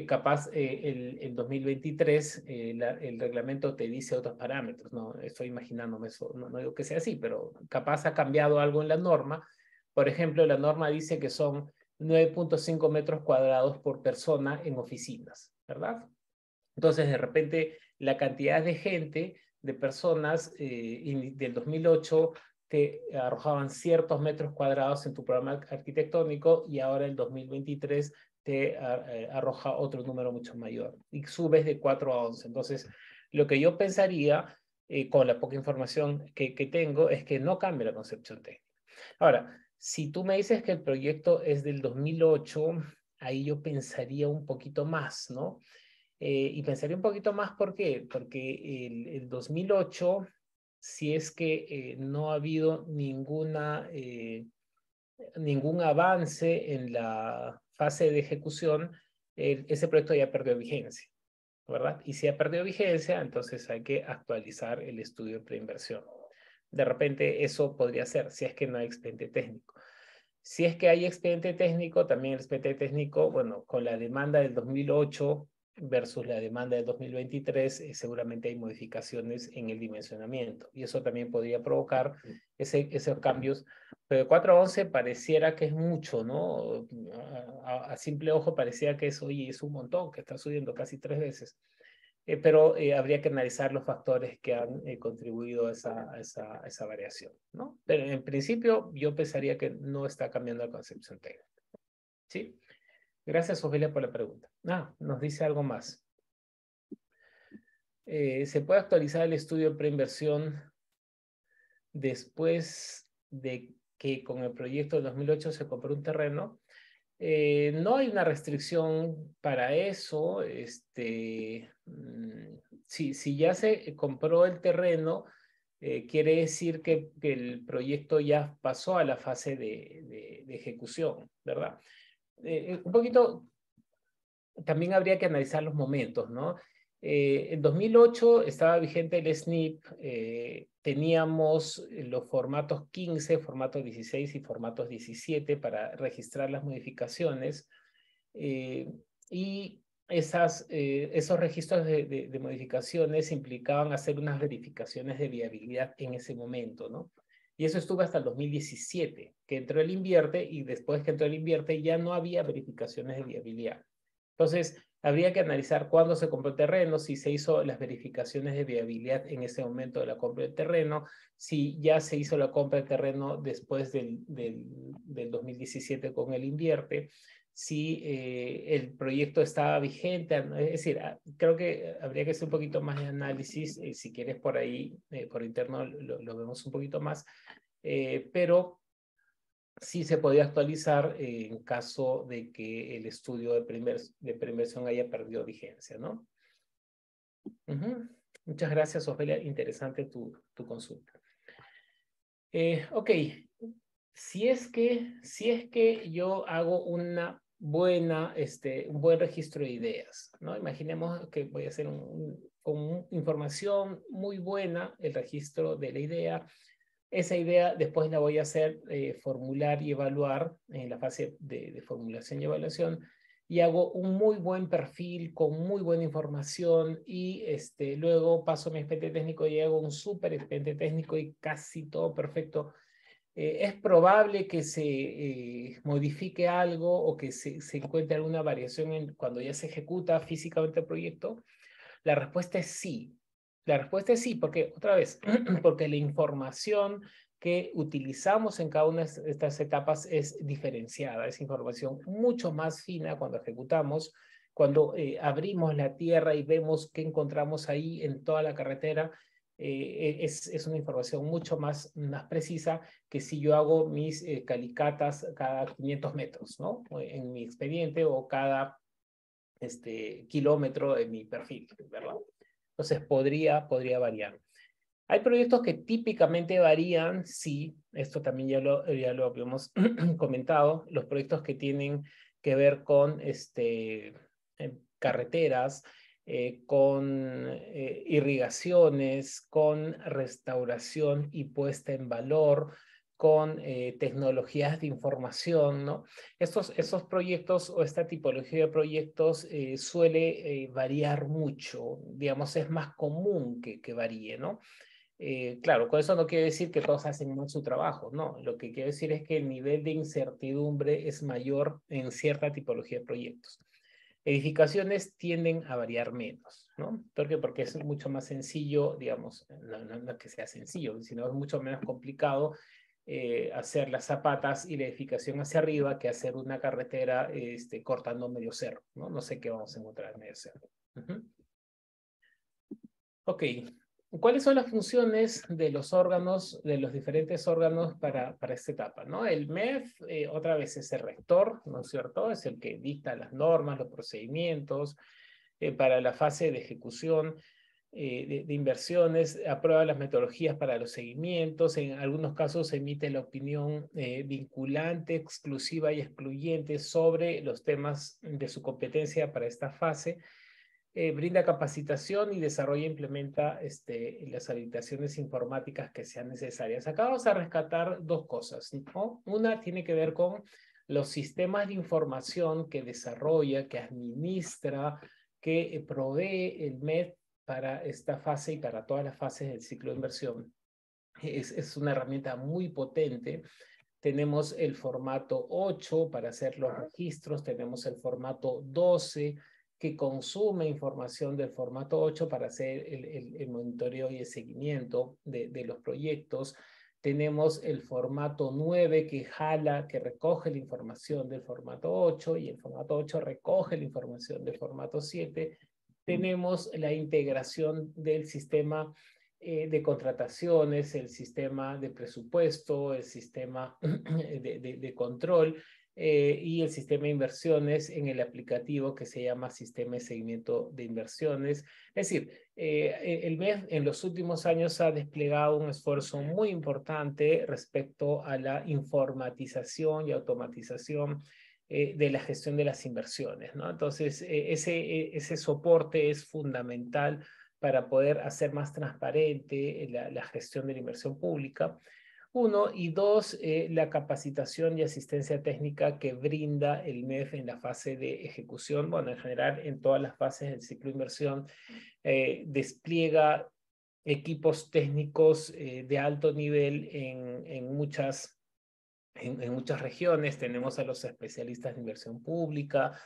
Capaz, el 2023 el reglamento te dice otros parámetros. No estoy imaginándome eso, no digo que sea así, pero capaz ha cambiado algo en la norma. Por ejemplo, la norma dice que son 9.5 metros cuadrados por persona en oficinas, ¿verdad? Entonces, de repente, la cantidad de gente, de personas del 2008 te arrojaban ciertos metros cuadrados en tu programa arquitectónico y ahora el 2023 te arroja otro número mucho mayor y subes de 4 a 11. Entonces, lo que yo pensaría con la poca información que tengo es que no cambie la concepción técnica. Ahora, si tú me dices que el proyecto es del 2008, ahí yo pensaría un poquito más, ¿no? Y pensaría un poquito más, ¿por qué? Porque el 2008, si es que no ha habido ningún avance en la fase de ejecución, ese proyecto ya perdió vigencia, ¿verdad? Y si ha perdido vigencia, entonces hay que actualizar el estudio de preinversión. De repente eso podría ser, si es que no hay expediente técnico. Si es que hay expediente técnico, también el expediente técnico, bueno, con la demanda del 2008 versus la demanda del 2023, seguramente hay modificaciones en el dimensionamiento. Y eso también podría provocar esos cambios. Pero de 4 a 11 pareciera que es mucho, ¿no? A simple ojo parecía que es, oye, es un montón, que está subiendo casi 3 veces. Pero habría que analizar los factores que han contribuido a esa variación, ¿no? Pero en principio yo pensaría que no está cambiando la concepción técnica. ¿Sí? Gracias, Ofelia, por la pregunta. Nos dice algo más. ¿Se puede actualizar el estudio de preinversión después de que con el proyecto de 2008 se compró un terreno? No hay una restricción para eso. Si ya se compró el terreno, quiere decir que el proyecto ya pasó a la fase de ejecución, ¿verdad? Un poquito, también habría que analizar los momentos, ¿no? En 2008 estaba vigente el SNIP, teníamos los formatos 15, formatos 16 y formatos 17 para registrar las modificaciones y esos registros de modificaciones implicaban hacer unas verificaciones de viabilidad en ese momento, ¿no? Y eso estuvo hasta el 2017, que entró el invierte y después que entró el invierte ya no había verificaciones de viabilidad. Entonces, habría que analizar cuándo se compró el terreno, si se hizo las verificaciones de viabilidad en ese momento de la compra del terreno, si ya se hizo la compra del terreno después del 2017 con el invierte, si el proyecto estaba vigente, es decir, creo que habría que hacer un poquito más de análisis, si quieres por ahí, por interno lo vemos un poquito más, pero sí se podía actualizar en caso de que el estudio de preinversión haya perdido vigencia, ¿no? Muchas gracias, Ofelia. Interesante tu consulta. Ok, si es que yo hago una buena, un buen registro de ideas, ¿no? Imaginemos que voy a hacer con información muy buena el registro de la idea. Esa idea después la voy a hacer formular y evaluar en la fase de formulación y evaluación, y hago un muy buen perfil con muy buena información, y luego paso mi expediente técnico y hago un súper expediente técnico y casi todo perfecto. ¿Es probable que se modifique algo o que se encuentre alguna variación cuando ya se ejecuta físicamente el proyecto? La respuesta es sí. La respuesta es sí, porque otra vez, porque la información que utilizamos en cada una de estas etapas es diferenciada, es información mucho más fina cuando ejecutamos, cuando abrimos la tierra y vemos qué encontramos ahí en toda la carretera. Es una información mucho más precisa que si yo hago mis calicatas cada 500 metros, ¿no? En mi expediente, o cada kilómetro de mi perfil, ¿verdad? Entonces podría variar. Hay proyectos que típicamente varían, sí, esto también ya lo habíamos comentado, los proyectos que tienen que ver con carreteras, con irrigaciones, con restauración y puesta en valor, con tecnologías de información, ¿no? Estos proyectos o esta tipología de proyectos suele variar mucho, digamos, es más común que varíe, ¿no? Claro, con eso no quiere decir que todos hacen mal su trabajo, no. Lo que quiero decir es que el nivel de incertidumbre es mayor en cierta tipología de proyectos. Edificaciones tienden a variar menos, ¿no? ¿Por qué? Porque es mucho más sencillo, digamos, no que sea sencillo, sino es mucho menos complicado hacer las zapatas y la edificación hacia arriba que hacer una carretera cortando medio cerro, ¿no? No sé qué vamos a encontrar en medio cerro. Ok, ¿cuáles son las funciones de los órganos, de los diferentes órganos para esta etapa, ¿no? El MEF, otra vez, es el rector, ¿no es cierto? Es el que dicta las normas, los procedimientos para la fase de ejecución de inversiones, aprueba las metodologías para los seguimientos, en algunos casos emite la opinión vinculante, exclusiva y excluyente sobre los temas de su competencia para esta fase. Brinda capacitación y desarrolla e implementa las habilitaciones informáticas que sean necesarias. Acá vamos a rescatar dos cosas, ¿no? Una tiene que ver con los sistemas de información que desarrolla, que administra, que provee el MED para esta fase y para todas las fases del ciclo de inversión. Es una herramienta muy potente. Tenemos el formato 8 para hacer los registros, tenemos el formato 12 que consume información del formato 8 para hacer el monitoreo y el seguimiento de los proyectos. Tenemos el formato 9 que jala, que recoge la información del formato 8, y el formato 8 recoge la información del formato 7. Tenemos la integración del sistema de contrataciones, el sistema de presupuesto, el sistema de control y el sistema de inversiones en el aplicativo que se llama Sistema de Seguimiento de Inversiones. Es decir, el MEF en los últimos años ha desplegado un esfuerzo muy importante respecto a la informatización y automatización de la gestión de las inversiones, ¿no? Entonces, ese soporte es fundamental para poder hacer más transparente la gestión de la inversión pública. Uno, y dos, la capacitación y asistencia técnica que brinda el MEF en la fase de ejecución, bueno, en general en todas las fases del ciclo de inversión, despliega equipos técnicos de alto nivel en muchas regiones. Tenemos a los especialistas de inversión pública,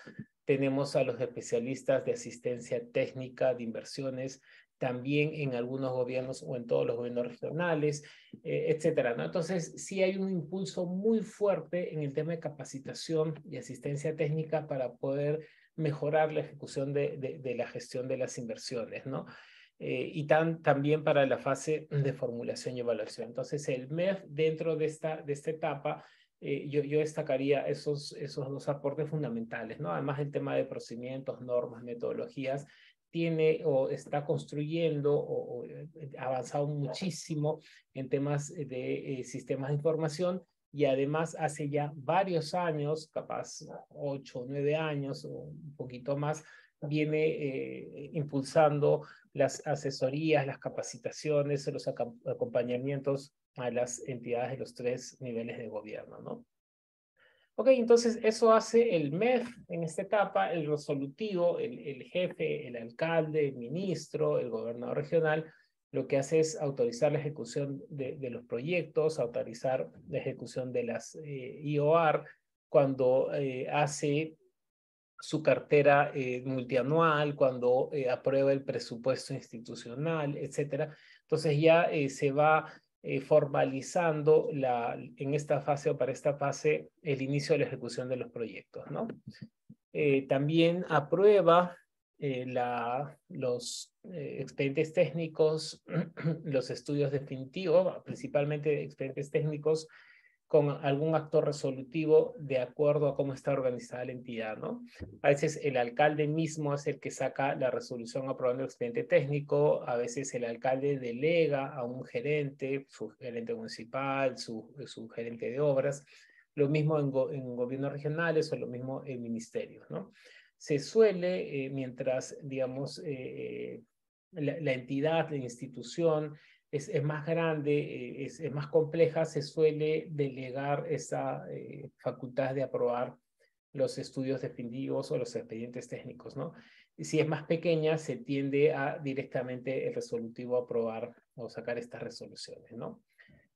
tenemos a los especialistas de asistencia técnica de inversiones, también en algunos gobiernos o en todos los gobiernos regionales, etcétera, ¿no? Entonces, sí hay un impulso muy fuerte en el tema de capacitación y asistencia técnica para poder mejorar la ejecución de la gestión de las inversiones, ¿no? Y también para la fase de formulación y evaluación. Entonces, el MEF dentro de esta etapa, yo destacaría esos dos aportes fundamentales, ¿no? Además del tema de procedimientos, normas, metodologías, tiene o está construyendo o ha avanzado muchísimo en temas de sistemas de información, y además hace ya varios años, capaz 8 o 9 años o un poquito más, viene impulsando las asesorías, las capacitaciones, los acompañamientos a las entidades de los 3 niveles de gobierno, ¿no? Ok, entonces eso hace el MEF en esta etapa, el resolutivo, el jefe, el alcalde, el ministro, el gobernador regional, lo que hace es autorizar la ejecución de los proyectos, autorizar la ejecución de las IOR, cuando hace su cartera multianual, cuando aprueba el presupuesto institucional, etcétera. Entonces ya se va formalizando en esta fase o para esta fase el inicio de la ejecución de los proyectos, ¿no? También aprueba los expedientes técnicos, los estudios definitivos, principalmente expedientes técnicos con algún acto resolutivo de acuerdo a cómo está organizada la entidad, ¿no? A veces el alcalde mismo es el que saca la resolución aprobando el expediente técnico, a veces el alcalde delega a un gerente, su gerente municipal, su gerente de obras, lo mismo en gobiernos regionales o lo mismo en ministerios, ¿no? Se suele, mientras, digamos, la entidad, la institución, es más grande, es más compleja, se suele delegar esa facultad de aprobar los estudios definitivos o los expedientes técnicos, ¿no? Y si es más pequeña, se tiende a directamente el resolutivo aprobar o sacar estas resoluciones, ¿no?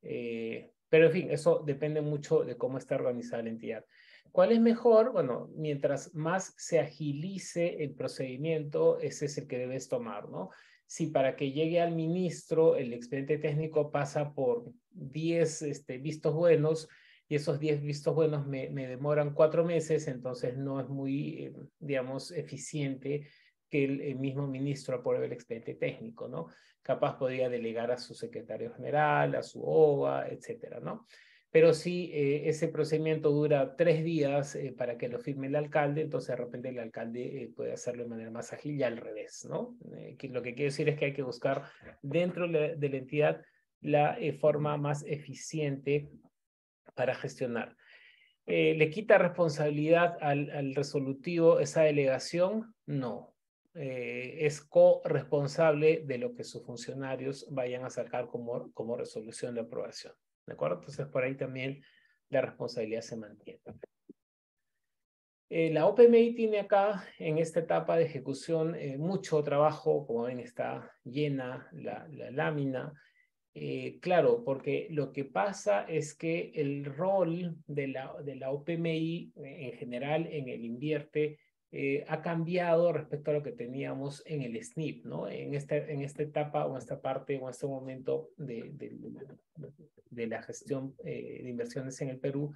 Pero en fin, eso depende mucho de cómo está organizada la entidad. ¿Cuál es mejor? Bueno, mientras más se agilice el procedimiento, ese es el que debes tomar, ¿no? Si para que llegue al ministro el expediente técnico pasa por 10 vistos buenos y esos 10 vistos buenos me demoran 4 meses, entonces no es muy, digamos, eficiente que el mismo ministro apruebe el expediente técnico, ¿no? Capaz podría delegar a su secretario general, a su OVA, etcétera, ¿no? Pero si ese procedimiento dura 3 días para que lo firme el alcalde, entonces de repente el alcalde puede hacerlo de manera más ágil y al revés, ¿no? Lo que quiero decir es que hay que buscar dentro de la entidad la forma más eficiente para gestionar. ¿Le quita responsabilidad al resolutivo esa delegación? No. Es corresponsable de lo que sus funcionarios vayan a sacar como resolución de aprobación. ¿De acuerdo? Entonces, por ahí también la responsabilidad se mantiene. La OPMI tiene acá, en esta etapa de ejecución, mucho trabajo. Como ven, está llena la lámina. Claro, porque lo que pasa es que el rol de la OPMI en general en el Invierte ha cambiado respecto a lo que teníamos en el SNIP, ¿no? En esta etapa o esta parte o en este momento de la gestión de inversiones en el Perú,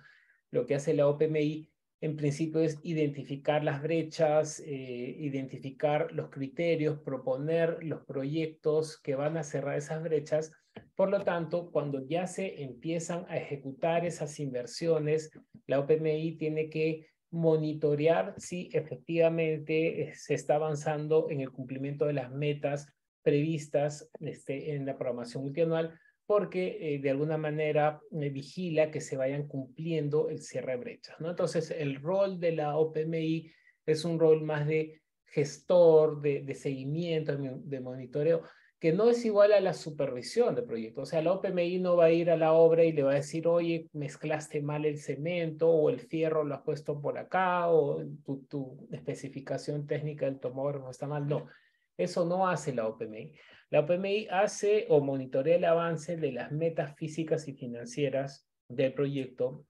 lo que hace la OPMI en principio es identificar las brechas, identificar los criterios, proponer los proyectos que van a cerrar esas brechas. Por lo tanto, cuando ya se empiezan a ejecutar esas inversiones, la OPMI tiene que monitorear si efectivamente se está avanzando en el cumplimiento de las metas previstas en la programación multianual, porque de alguna manera vigila que se vayan cumpliendo el cierre de brechas, ¿no? Entonces, el rol de la OPMI es un rol más de gestor, de seguimiento, de monitoreo, que no es igual a la supervisión de proyectos. O sea, la OPMI no va a ir a la obra y le va a decir, oye, mezclaste mal el cemento o el fierro lo has puesto por acá o tu especificación técnica del tomógrafo está mal. No, eso no hace la OPMI. La OPMI hace o monitorea el avance de las metas físicas y financieras del proyecto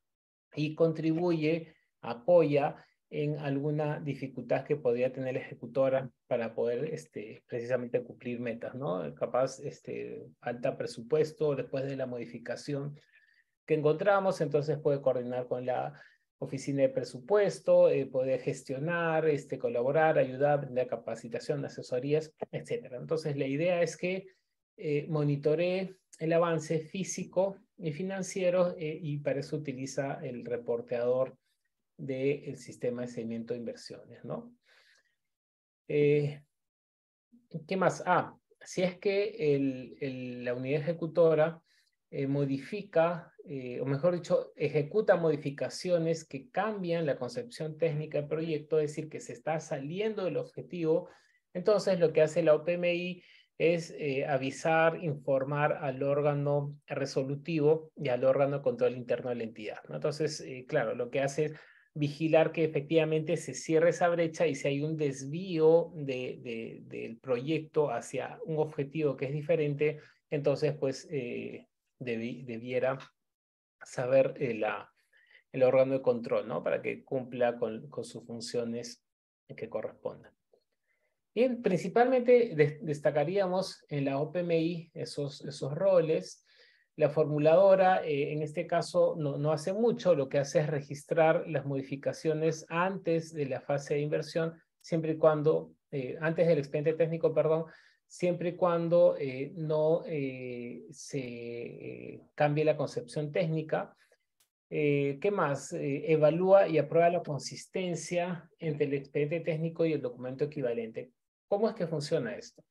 y contribuye, apoya en alguna dificultad que podría tener la ejecutora para poder precisamente cumplir metas, ¿no? Capaz falta presupuesto después de la modificación que encontramos, entonces puede coordinar con la oficina de presupuesto, puede gestionar, colaborar, ayudar, brindar capacitación, asesorías, etc. Entonces la idea es que monitoree el avance físico y financiero y para eso utiliza el reporteador del sistema de seguimiento de inversiones, ¿no? ¿Qué más? Si es que la unidad ejecutora modifica, o mejor dicho, ejecuta modificaciones que cambian la concepción técnica del proyecto, es decir, que se está saliendo del objetivo. Entonces, lo que hace la OPMI es avisar, informar al órgano resolutivo y al órgano de control interno de la entidad, ¿no? Entonces, claro, lo que hace es vigilar que efectivamente se cierre esa brecha y si hay un desvío del proyecto hacia un objetivo que es diferente, entonces, pues, debiera saber el órgano de control, ¿no? Para que cumpla con sus funciones que correspondan. Bien, principalmente destacaríamos en la OPMI esos roles. La formuladora, en este caso, no hace mucho, lo que hace es registrar las modificaciones antes de la fase de inversión, siempre y cuando, antes del expediente técnico, perdón, siempre y cuando no se cambie la concepción técnica. ¿Qué más? Evalúa y aprueba la consistencia entre el expediente técnico y el documento equivalente. ¿Cómo es que funciona esto?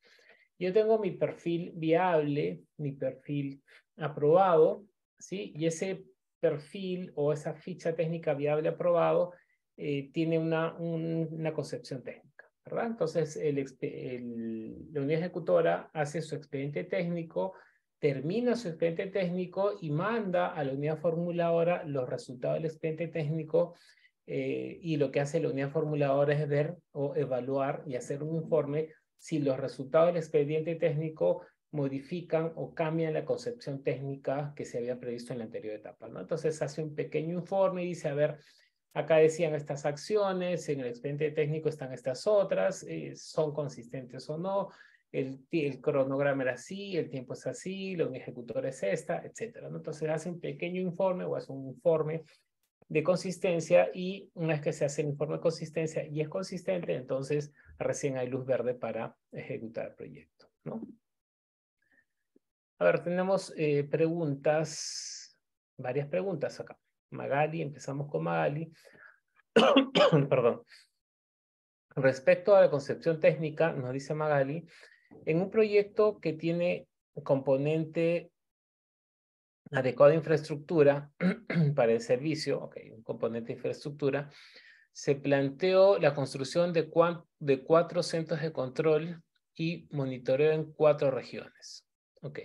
Yo tengo mi perfil viable, mi perfil aprobado, ¿sí? Y ese perfil o esa ficha técnica viable aprobado tiene una concepción técnica, ¿verdad? Entonces, la unidad ejecutora hace su expediente técnico, termina su expediente técnico y manda a la unidad formuladora los resultados del expediente técnico, y lo que hace la unidad formuladora es ver o evaluar y hacer un informe si los resultados del expediente técnico modifican o cambian la concepción técnica que se había previsto en la anterior etapa, ¿no? Entonces hace un pequeño informe y dice, a ver, acá decían estas acciones, en el expediente técnico están estas otras, ¿son consistentes o no? El cronograma era así, el tiempo es así, la unidad ejecutora es esta, etcétera, ¿no? Entonces hace un pequeño informe o hace un informe de consistencia y una vez que se hace el informe de consistencia y es consistente, entonces recién hay luz verde para ejecutar el proyecto, ¿no? A ver, tenemos preguntas, varias preguntas acá. Magali, empezamos con Magali. Perdón. Respecto a la concepción técnica, nos dice Magali, en un proyecto que tiene componente adecuada infraestructura para el servicio, ok, un componente de infraestructura, se planteó la construcción de 4 centros de control y monitoreo en 4 regiones. Ok.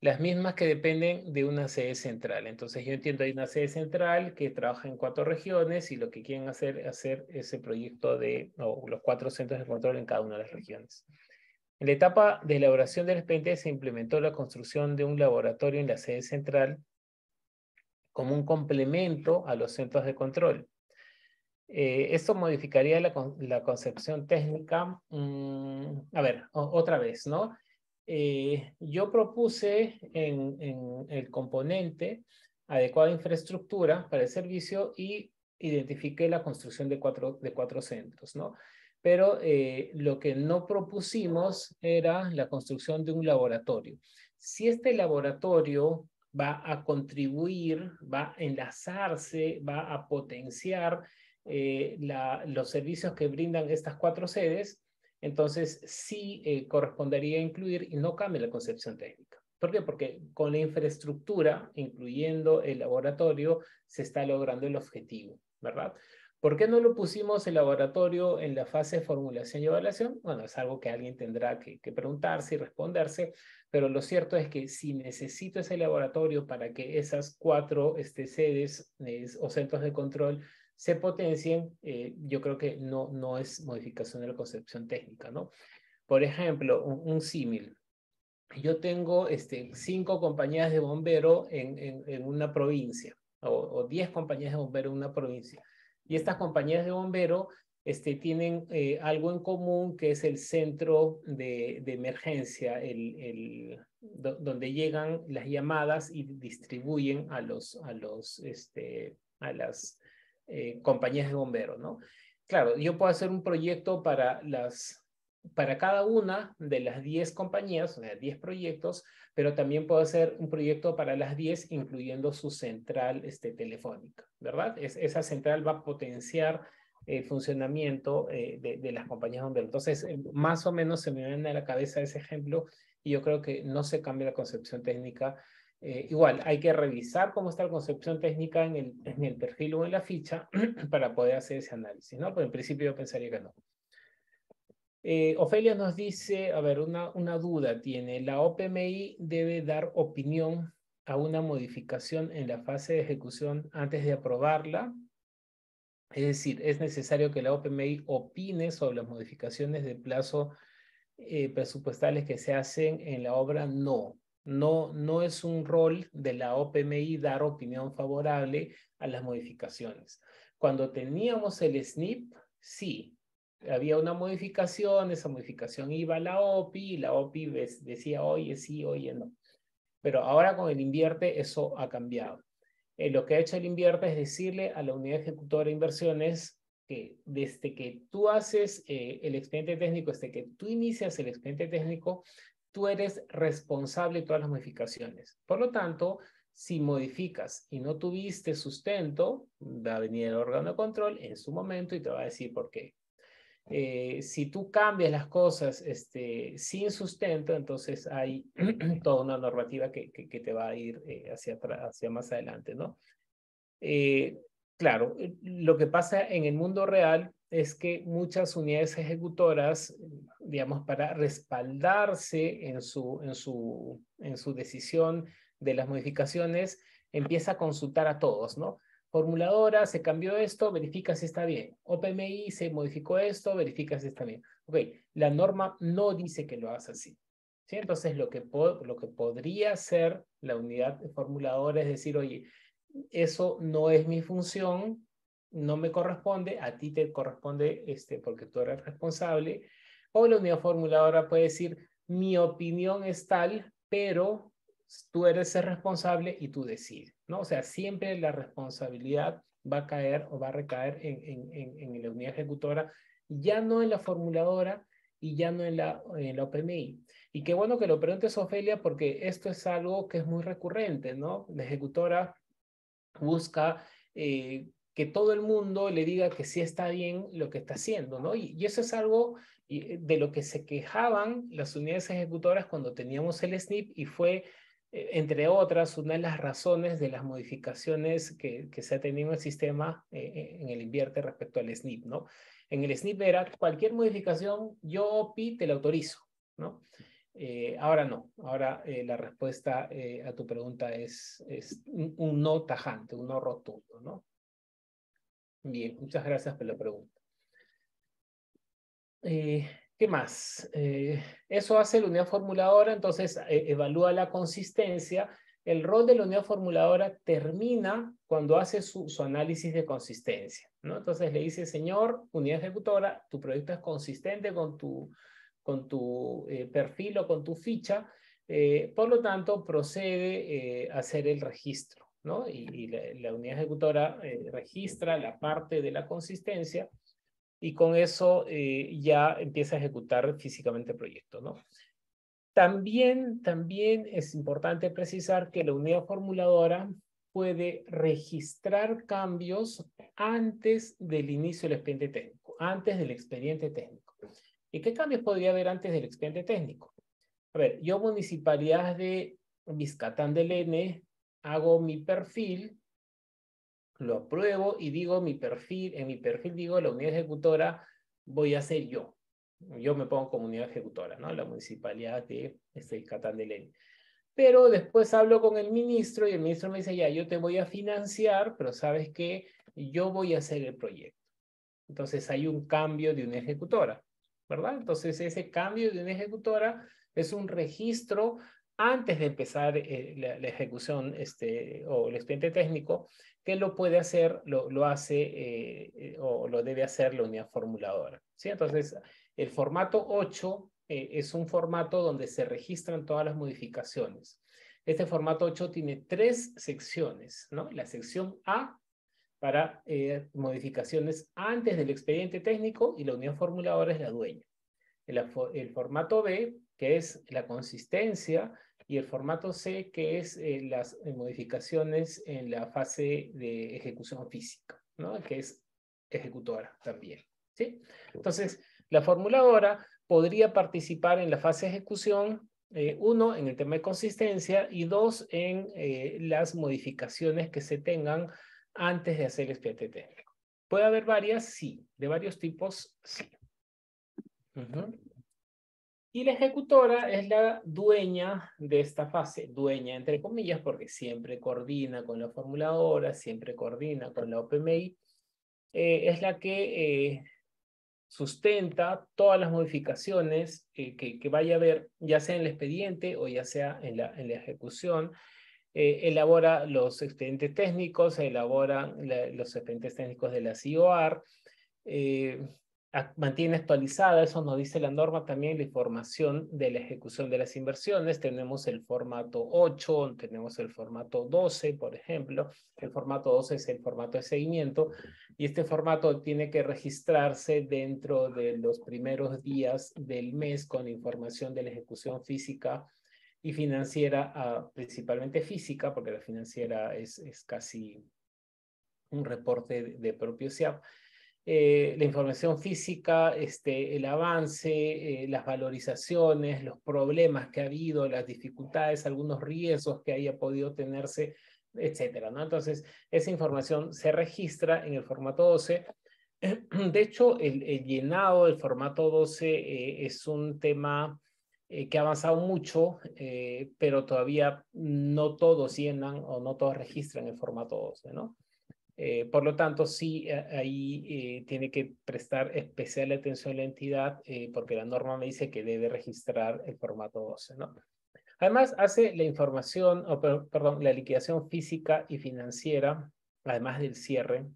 Las mismas que dependen de una sede central. Entonces yo entiendo hay una sede central que trabaja en 4 regiones y lo que quieren hacer es hacer ese proyecto de los 4 centros de control en cada una de las regiones. En la etapa de elaboración del expediente se implementó la construcción de un laboratorio en la sede central como un complemento a los centros de control. Esto modificaría la concepción técnica. A ver, otra vez, ¿no? Yo propuse en el componente adecuada infraestructura para el servicio y identifiqué la construcción de cuatro centros, ¿no? Pero lo que no propusimos era la construcción de un laboratorio. Si este laboratorio va a contribuir, va a enlazarse, va a potenciar los servicios que brindan estas 4 sedes, entonces sí correspondería incluir y no cambia la concepción técnica. ¿Por qué? Porque con la infraestructura, incluyendo el laboratorio, se está logrando el objetivo, ¿verdad? ¿Por qué no lo pusimos el laboratorio en la fase de formulación y evaluación? Bueno, es algo que alguien tendrá que preguntarse y responderse, pero lo cierto es que si necesito ese laboratorio para que esas 4 sedes o centros de control se potencien, yo creo que no es modificación de la concepción técnica, ¿no? Por ejemplo, un símil. Yo tengo 5 compañías de bombero en una provincia, o 10 compañías de bombero en una provincia. Y estas compañías de bombero tienen algo en común, que es el centro de emergencia, donde llegan las llamadas y distribuyen a las compañías de bomberos, ¿no? Claro, yo puedo hacer un proyecto para cada una de las 10 compañías, o sea, 10 proyectos, pero también puedo hacer un proyecto para las 10, incluyendo su central telefónica, ¿verdad? Esa central va a potenciar el funcionamiento de las compañías de bomberos. Entonces, más o menos se me viene a la cabeza ese ejemplo y yo creo que no se cambia la concepción técnica Igual, hay que revisar cómo está la concepción técnica en el perfil o en la ficha para poder hacer ese análisis, ¿no? Pero en principio yo pensaría que no. Ofelia nos dice, a ver, una duda tiene. ¿La OPMI debe dar opinión a una modificación en la fase de ejecución antes de aprobarla? Es decir, ¿es necesario que la OPMI opine sobre las modificaciones de plazo presupuestales que se hacen en la obra? No. No es un rol de la OPMI dar opinión favorable a las modificaciones. Cuando teníamos el SNIP, sí. Había una modificación, esa modificación iba a la OPI y la OPI decía, oye, sí, oye, no. Pero ahora con el invierte eso ha cambiado. Lo que ha hecho el invierte es decirle a la unidad ejecutora de inversiones que desde que tú haces el expediente técnico, desde que tú inicias el expediente técnico, tú eres responsable de todas las modificaciones. Por lo tanto, si modificas y no tuviste sustento, va a venir el órgano de control en su momento y te va a decir por qué. Si tú cambias las cosas sin sustento, entonces hay toda una normativa que te va a ir hacia más adelante, ¿no? Claro, lo que pasa en el mundo real es que muchas unidades ejecutoras, digamos, para respaldarse en su decisión de las modificaciones, empieza a consultar a todos, ¿no? Formuladora, se cambió esto, verifica si está bien. OPMI, se modificó esto, verifica si está bien. Ok, la norma no dice que lo hagas así. ¿Sí? Entonces, lo que podría hacer la unidad formuladora es decir, oye, eso no es mi función, no me corresponde, a ti te corresponde porque tú eres responsable. O la unidad formuladora puede decir, mi opinión es tal, pero tú eres el responsable y tú decides, ¿no? O sea, siempre la responsabilidad va a caer o va a recaer en la unidad ejecutora, ya no en la formuladora y ya no en la OPMI. Y qué bueno que lo preguntes, Ofelia, porque esto es algo que es muy recurrente, ¿no? La ejecutora busca que todo el mundo le diga que sí está bien lo que está haciendo, ¿no? Y eso es algo de lo que se quejaban las unidades ejecutoras cuando teníamos el SNIP y fue, entre otras, una de las razones de las modificaciones que se ha tenido en el sistema en el invierte respecto al SNIP, ¿no? En el SNIP era cualquier modificación, yo OPI te la autorizo, ¿no? Ahora no, ahora la respuesta a tu pregunta es un no tajante, un no rotundo, ¿no? Bien, muchas gracias por la pregunta. ¿Qué más? Eso hace la unidad formuladora, entonces evalúa la consistencia. El rol de la unidad formuladora termina cuando hace su análisis de consistencia, ¿no? Entonces le dice, señor, unidad ejecutora, tu proyecto es consistente con tu perfil o con tu ficha, por lo tanto procede a hacer el registro, ¿no? Y la unidad ejecutora registra la parte de la consistencia y con eso ya empieza a ejecutar físicamente el proyecto, ¿no? También es importante precisar que la unidad formuladora puede registrar cambios antes del inicio del expediente técnico, antes del expediente técnico. ¿Y qué cambios podría haber antes del expediente técnico? A ver, yo Municipalidad de Vizcatán del N hago mi perfil, lo apruebo y digo en mi perfil digo la unidad ejecutora voy a ser yo. Yo me pongo como unidad ejecutora, ¿no? La Municipalidad de Vizcatán del N. Pero después hablo con el ministro y el ministro me dice, ya, yo te voy a financiar, pero ¿sabes qué? Yo voy a hacer el proyecto. Entonces hay un cambio de una ejecutora, ¿verdad? Entonces ese cambio de una ejecutora es un registro antes de empezar la ejecución o el expediente técnico, que lo puede hacer, lo hace o lo debe hacer la unidad formuladora, ¿sí? Entonces el formato 8 es un formato donde se registran todas las modificaciones. Este formato 8 tiene 3 secciones, ¿no? La sección A para modificaciones antes del expediente técnico y la unidad formuladora es la dueña. El formato B, que es la consistencia, y el formato C, que es las modificaciones en la fase de ejecución física, ¿no? Que es ejecutora también, ¿sí? Entonces, la formuladora podría participar en la fase de ejecución Uno, en el tema de consistencia y dos, en las modificaciones que se tengan antes de hacer el expediente técnico. ¿Puede haber varias? Sí. ¿De varios tipos? Sí. Y la ejecutora es la dueña de esta fase, dueña entre comillas, porque siempre coordina con la formuladora, siempre coordina con la OPMI, es la que sustenta todas las modificaciones que vaya a haber, ya sea en el expediente o ya sea en la ejecución. Elabora los expedientes técnicos, elabora los expedientes técnicos de la CIOAR, mantiene actualizada, eso nos dice la norma también, la información de la ejecución de las inversiones. Tenemos el formato 8, tenemos el formato 12, por ejemplo. El formato 12 es el formato de seguimiento y este formato tiene que registrarse dentro de los primeros días del mes con información de la ejecución física y financiera, principalmente física, porque la financiera es casi un reporte de propio SIAP. La información física, el avance, las valorizaciones, los problemas que ha habido, las dificultades, algunos riesgos que haya podido tenerse, etcétera, ¿no? Entonces, esa información se registra en el formato 12. De hecho, el llenado del formato 12 es un tema que ha avanzado mucho, pero todavía no todos llenan o no todos registran el formato 12, ¿no? Por lo tanto, sí, ahí tiene que prestar especial atención a la entidad porque la norma me dice que debe registrar el formato 12, ¿no? Además, hace la información, perdón, la liquidación física y financiera, además del cierre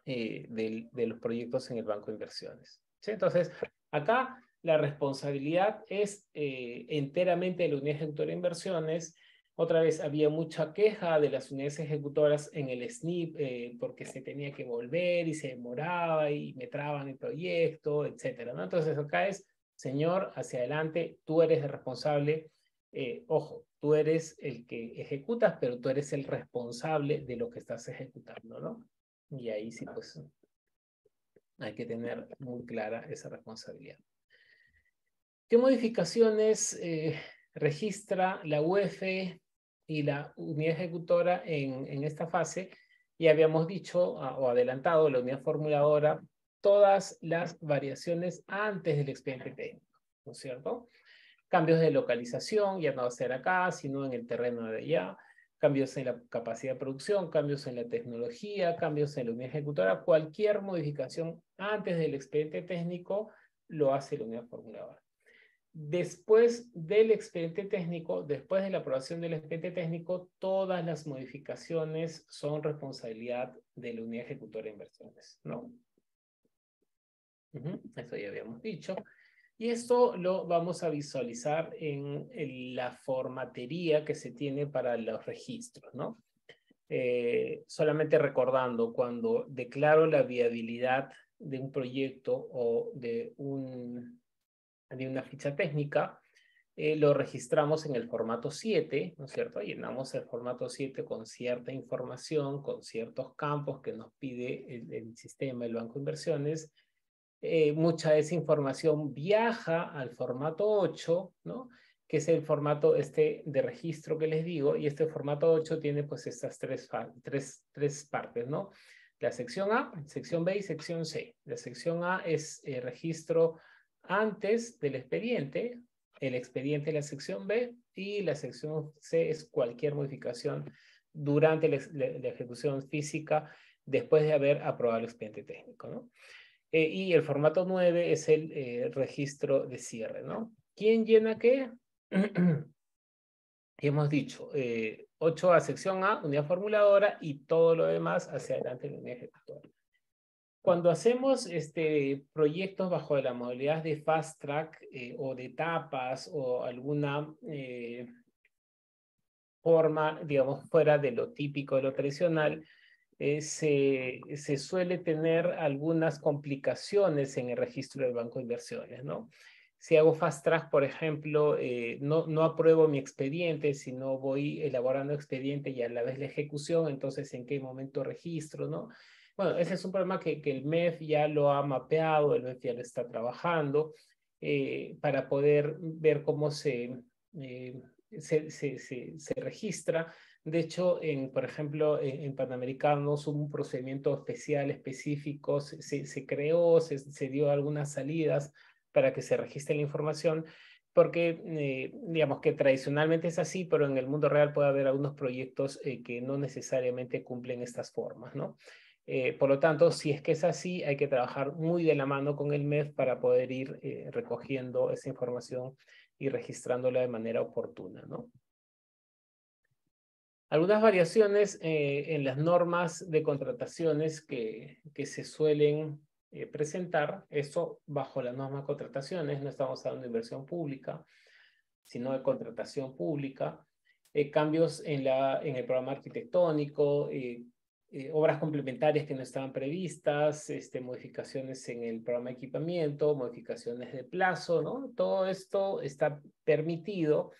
de los proyectos en el banco de inversiones. ¿Sí? Entonces, acá la responsabilidad es enteramente de la unidad ejecutora de inversiones. Otra vez, había mucha queja de las unidades ejecutoras en el SNIP porque se tenía que volver y se demoraba y me traban el proyecto, etcétera, ¿no? Entonces, acá es, señor, hacia adelante, tú eres el responsable. Ojo, tú eres el que ejecutas, pero tú eres el responsable de lo que estás ejecutando, ¿no? Y ahí sí, pues, hay que tener muy clara esa responsabilidad. ¿Qué modificaciones registra la UEF y la unidad ejecutora en esta fase? Ya habíamos dicho o adelantado, la unidad formuladora, todas las variaciones antes del expediente técnico, ¿no es cierto? Cambios de localización, ya no va a ser acá, sino en el terreno de allá. Cambios en la capacidad de producción, cambios en la tecnología, cambios en la unidad ejecutora. Cualquier modificación antes del expediente técnico lo hace la unidad formuladora. Después del expediente técnico, después de la aprobación del expediente técnico, todas las modificaciones son responsabilidad de la unidad ejecutora de inversiones, ¿no? Eso ya habíamos dicho. Y esto lo vamos a visualizar en la formatería que se tiene para los registros, ¿no? Solamente recordando, cuando declaro la viabilidad de un proyecto o de una ficha técnica, lo registramos en el formato 7, ¿no es cierto? Llenamos el formato 7 con cierta información, con ciertos campos que nos pide el sistema, el banco de inversiones. Mucha de esa información viaja al formato 8, ¿no? Que es el formato de registro que les digo, y este formato 8 tiene pues estas tres partes, ¿no? La sección A, sección B y sección C. La sección A es registro antes del expediente, el expediente de la sección B, y la sección C es cualquier modificación durante la ejecución física después de haber aprobado el expediente técnico, ¿no? Y el formato 9 es el registro de cierre, ¿no? ¿Quién llena qué? Hemos dicho, 8 a sección A, unidad formuladora, y todo lo demás hacia adelante en la unidad ejecutora. Cuando hacemos proyectos bajo la modalidad de fast track o de etapas o alguna forma, digamos, fuera de lo típico, de lo tradicional, se suele tener algunas complicaciones en el registro del banco de inversiones, ¿no? Si hago fast track, por ejemplo, no apruebo mi expediente, sino voy elaborando expediente y a la vez la ejecución, entonces ¿en qué momento registro, no? Bueno, ese es un problema que el MEF ya lo ha mapeado, el MEF ya lo está trabajando para poder ver cómo se se registra. De hecho, por ejemplo, en Panamericanos hubo un procedimiento especial, específico, se creó, se dio algunas salidas para que se registre la información, porque digamos que tradicionalmente es así, pero en el mundo real puede haber algunos proyectos que no necesariamente cumplen estas formas, ¿no? Por lo tanto, si es que es así, hay que trabajar muy de la mano con el MEF para poder ir recogiendo esa información y registrándola de manera oportuna, ¿no? Algunas variaciones en las normas de contrataciones que se suelen presentar, esto bajo la norma de contrataciones, no estamos hablando de inversión pública, sino de contratación pública, cambios en el programa arquitectónico, obras complementarias que no estaban previstas, modificaciones en el programa de equipamiento, modificaciones de plazo, ¿no? Todo esto está permitido,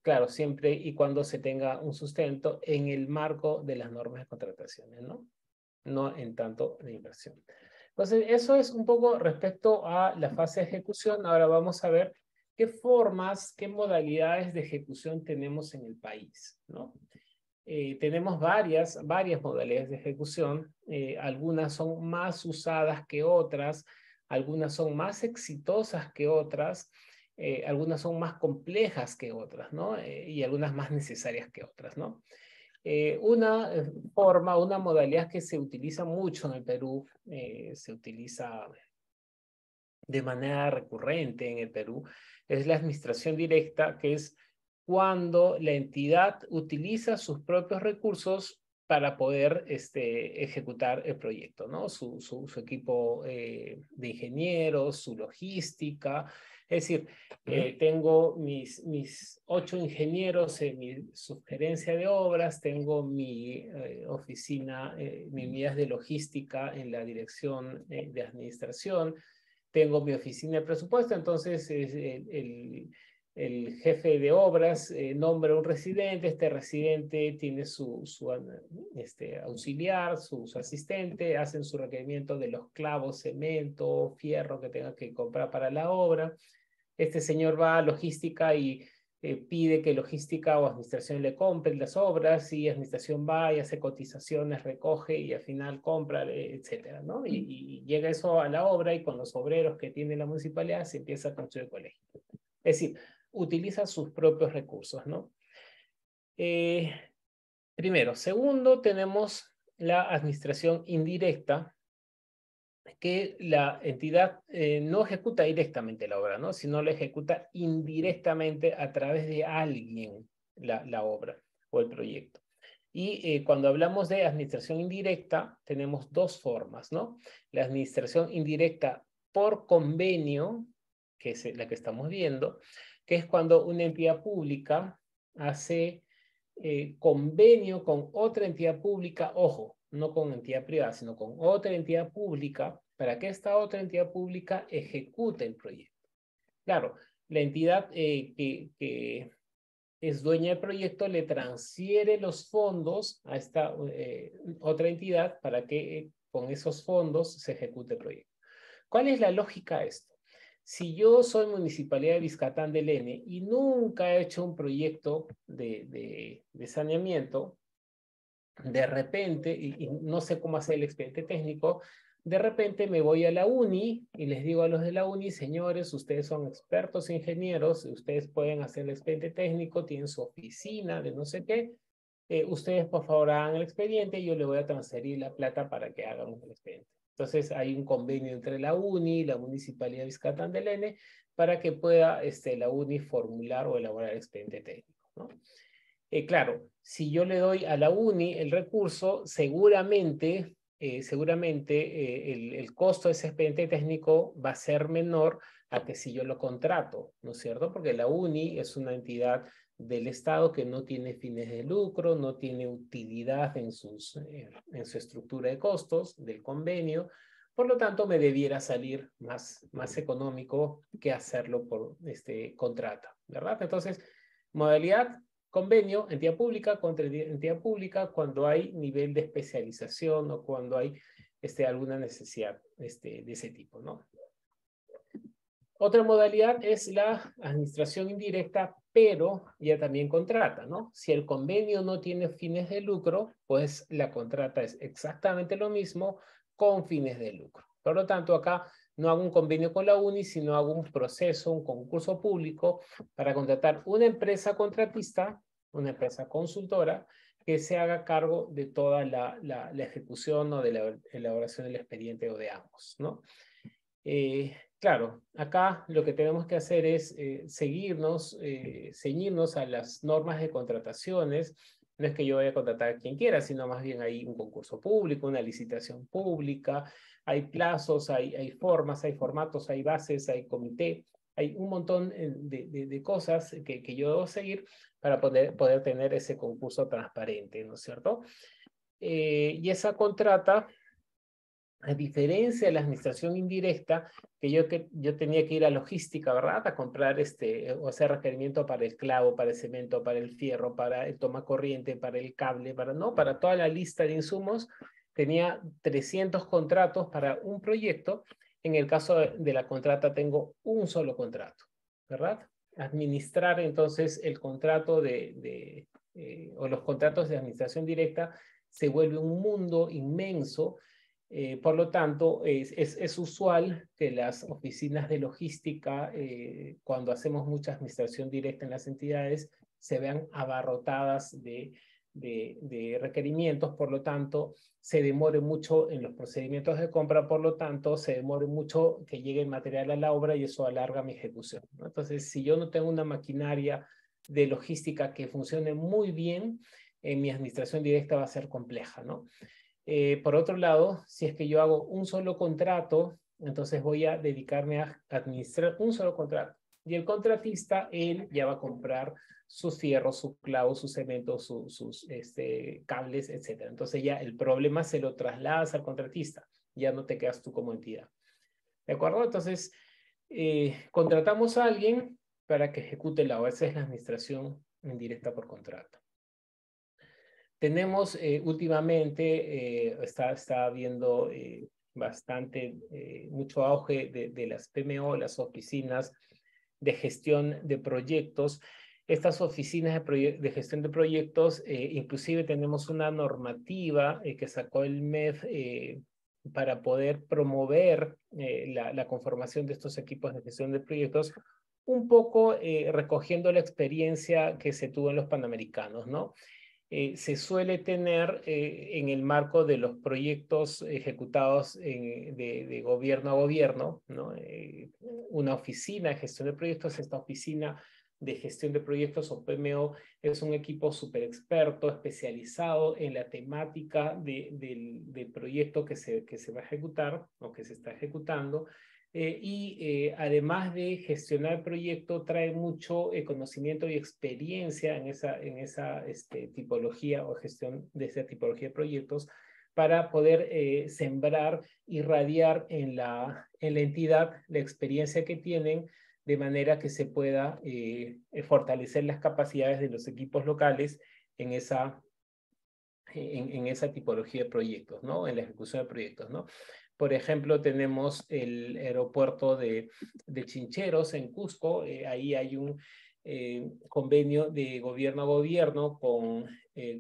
claro, siempre y cuando se tenga un sustento en el marco de las normas de contrataciones, ¿no? No en tanto de inversión. Entonces, eso es un poco respecto a la fase de ejecución. Ahora vamos a ver qué formas, qué modalidades de ejecución tenemos en el país, ¿no? Tenemos varias modalidades de ejecución. Algunas son más usadas que otras, algunas son más exitosas que otras, algunas son más complejas que otras, ¿no? Y algunas más necesarias que otras, ¿no? Una forma, una modalidad que se utiliza mucho en el Perú, se utiliza de manera recurrente en el Perú, es la administración directa, que es cuando la entidad utiliza sus propios recursos para poder ejecutar el proyecto, ¿no? Su equipo de ingenieros, su logística. Es decir, tengo mis 8 ingenieros en mi subgerencia de obras, tengo mi oficina, mi unidad de logística en la dirección de administración, tengo mi oficina de presupuesto, entonces el jefe de obras nombra un residente, este residente tiene su auxiliar, su asistente, hacen su requerimiento de los clavos, cemento, fierro que tenga que comprar para la obra. Este señor va a logística y pide que logística o administración le compren las obras, y administración va y hace cotizaciones, recoge y al final compra, etcétera, ¿no? Y llega eso a la obra, y con los obreros que tiene la municipalidad se empieza a construir el colegio. Es decir, utiliza sus propios recursos, ¿no? Primero. Segundo, tenemos la administración indirecta, que la entidad no ejecuta directamente la obra, ¿no? Sino la ejecuta indirectamente a través de alguien la obra o el proyecto. Y cuando hablamos de administración indirecta, tenemos dos formas, ¿no? La administración indirecta por convenio, que es la que estamos viendo, que es cuando una entidad pública hace convenio con otra entidad pública, ojo, no con entidad privada, sino con otra entidad pública, para que esta otra entidad pública ejecute el proyecto. Claro, la entidad que es dueña del proyecto le transfiere los fondos a esta otra entidad para que con esos fondos se ejecute el proyecto. ¿Cuál es la lógica de esto? Si yo soy Municipalidad de Vizcatán del N y nunca he hecho un proyecto de saneamiento, de repente, y no sé cómo hacer el expediente técnico, de repente me voy a la UNI y les digo a los de la UNI: señores, ustedes son expertos ingenieros, ustedes pueden hacer el expediente técnico, tienen su oficina de no sé qué, ustedes por favor hagan el expediente y yo le voy a transferir la plata para que hagan el expediente. Entonces hay un convenio entre la UNI y la Municipalidad de Vizcatán del N para que pueda la UNI formular o elaborar el expediente técnico, ¿no? Claro, si yo le doy a la UNI el recurso, seguramente el costo de ese expediente técnico va a ser menor a que si yo lo contrato, ¿no es cierto? Porque la UNI es una entidad del Estado que no tiene fines de lucro, no tiene utilidad en su estructura de costos del convenio, por lo tanto me debiera salir más económico que hacerlo por contrato, ¿verdad? Entonces, modalidad: convenio, entidad pública contra entidad pública, cuando hay nivel de especialización o cuando hay alguna necesidad de ese tipo, ¿no? Otra modalidad es la administración indirecta, pero ya también contrata, ¿no? Si el convenio no tiene fines de lucro, pues la contrata es exactamente lo mismo con fines de lucro. Por lo tanto, acá no hago un convenio con la UNI, sino hago un proceso, un concurso público para contratar una empresa contratista, una empresa consultora, que se haga cargo de toda la ejecución o de la elaboración del expediente o de ambos, ¿no? Claro, acá lo que tenemos que hacer es ceñirnos a las normas de contrataciones. No es que yo vaya a contratar a quien quiera, sino más bien hay un concurso público, una licitación pública, hay plazos, hay formas, hay formatos, hay bases, hay comité, hay un montón de cosas que yo debo seguir para poder tener ese concurso transparente, ¿no es cierto? Y esa contrata, a diferencia de la administración indirecta, que yo tenía que ir a logística, ¿verdad? A comprar o hacer requerimiento para el clavo, para el cemento, para el fierro, para el toma corriente, para el cable, para toda la lista de insumos. Tenía 300 contratos para un proyecto. En el caso de la contrata tengo un solo contrato, ¿verdad? Administrar entonces el contrato o los contratos de administración directa se vuelve un mundo inmenso. Por lo tanto, es usual que las oficinas de logística, cuando hacemos mucha administración directa en las entidades, se vean abarrotadas de requerimientos, por lo tanto, se demore mucho en los procedimientos de compra, por lo tanto, se demore mucho que llegue el material a la obra y eso alarga mi ejecución, ¿no? Entonces, si yo no tengo una maquinaria de logística que funcione muy bien, mi administración directa va a ser compleja, ¿no? Por otro lado, si es que yo hago un solo contrato, entonces voy a dedicarme a administrar un solo contrato. Y el contratista, él ya va a comprar sus fierros, sus clavos, sus cementos, sus cables, etc. Entonces ya el problema se lo trasladas al contratista. Ya no te quedas tú como entidad. ¿De acuerdo? Entonces, contratamos a alguien para que ejecute la obra. Esa es la administración indirecta por contrato. Tenemos últimamente, está habiendo bastante, mucho auge de las PMO, las oficinas de gestión de proyectos. Estas oficinas de gestión de proyectos, inclusive tenemos una normativa que sacó el MEF para poder promover la conformación de estos equipos de gestión de proyectos, un poco recogiendo la experiencia que se tuvo en los Panamericanos, ¿no? Se suele tener en el marco de los proyectos ejecutados de gobierno a gobierno, ¿no? Una oficina de gestión de proyectos. Esta oficina de gestión de proyectos o PMO es un equipo súper experto, especializado en la temática del proyecto que se va a ejecutar o que se está ejecutando. Además de gestionar el proyecto, trae mucho conocimiento y experiencia en esa tipología o gestión de esa tipología de proyectos para poder sembrar, irradiar en la entidad la experiencia que tienen, de manera que se pueda fortalecer las capacidades de los equipos locales en esa tipología de proyectos, ¿no? En la ejecución de proyectos, ¿no? Por ejemplo, tenemos el aeropuerto de Chincheros en Cusco. Ahí hay un convenio de gobierno a gobierno con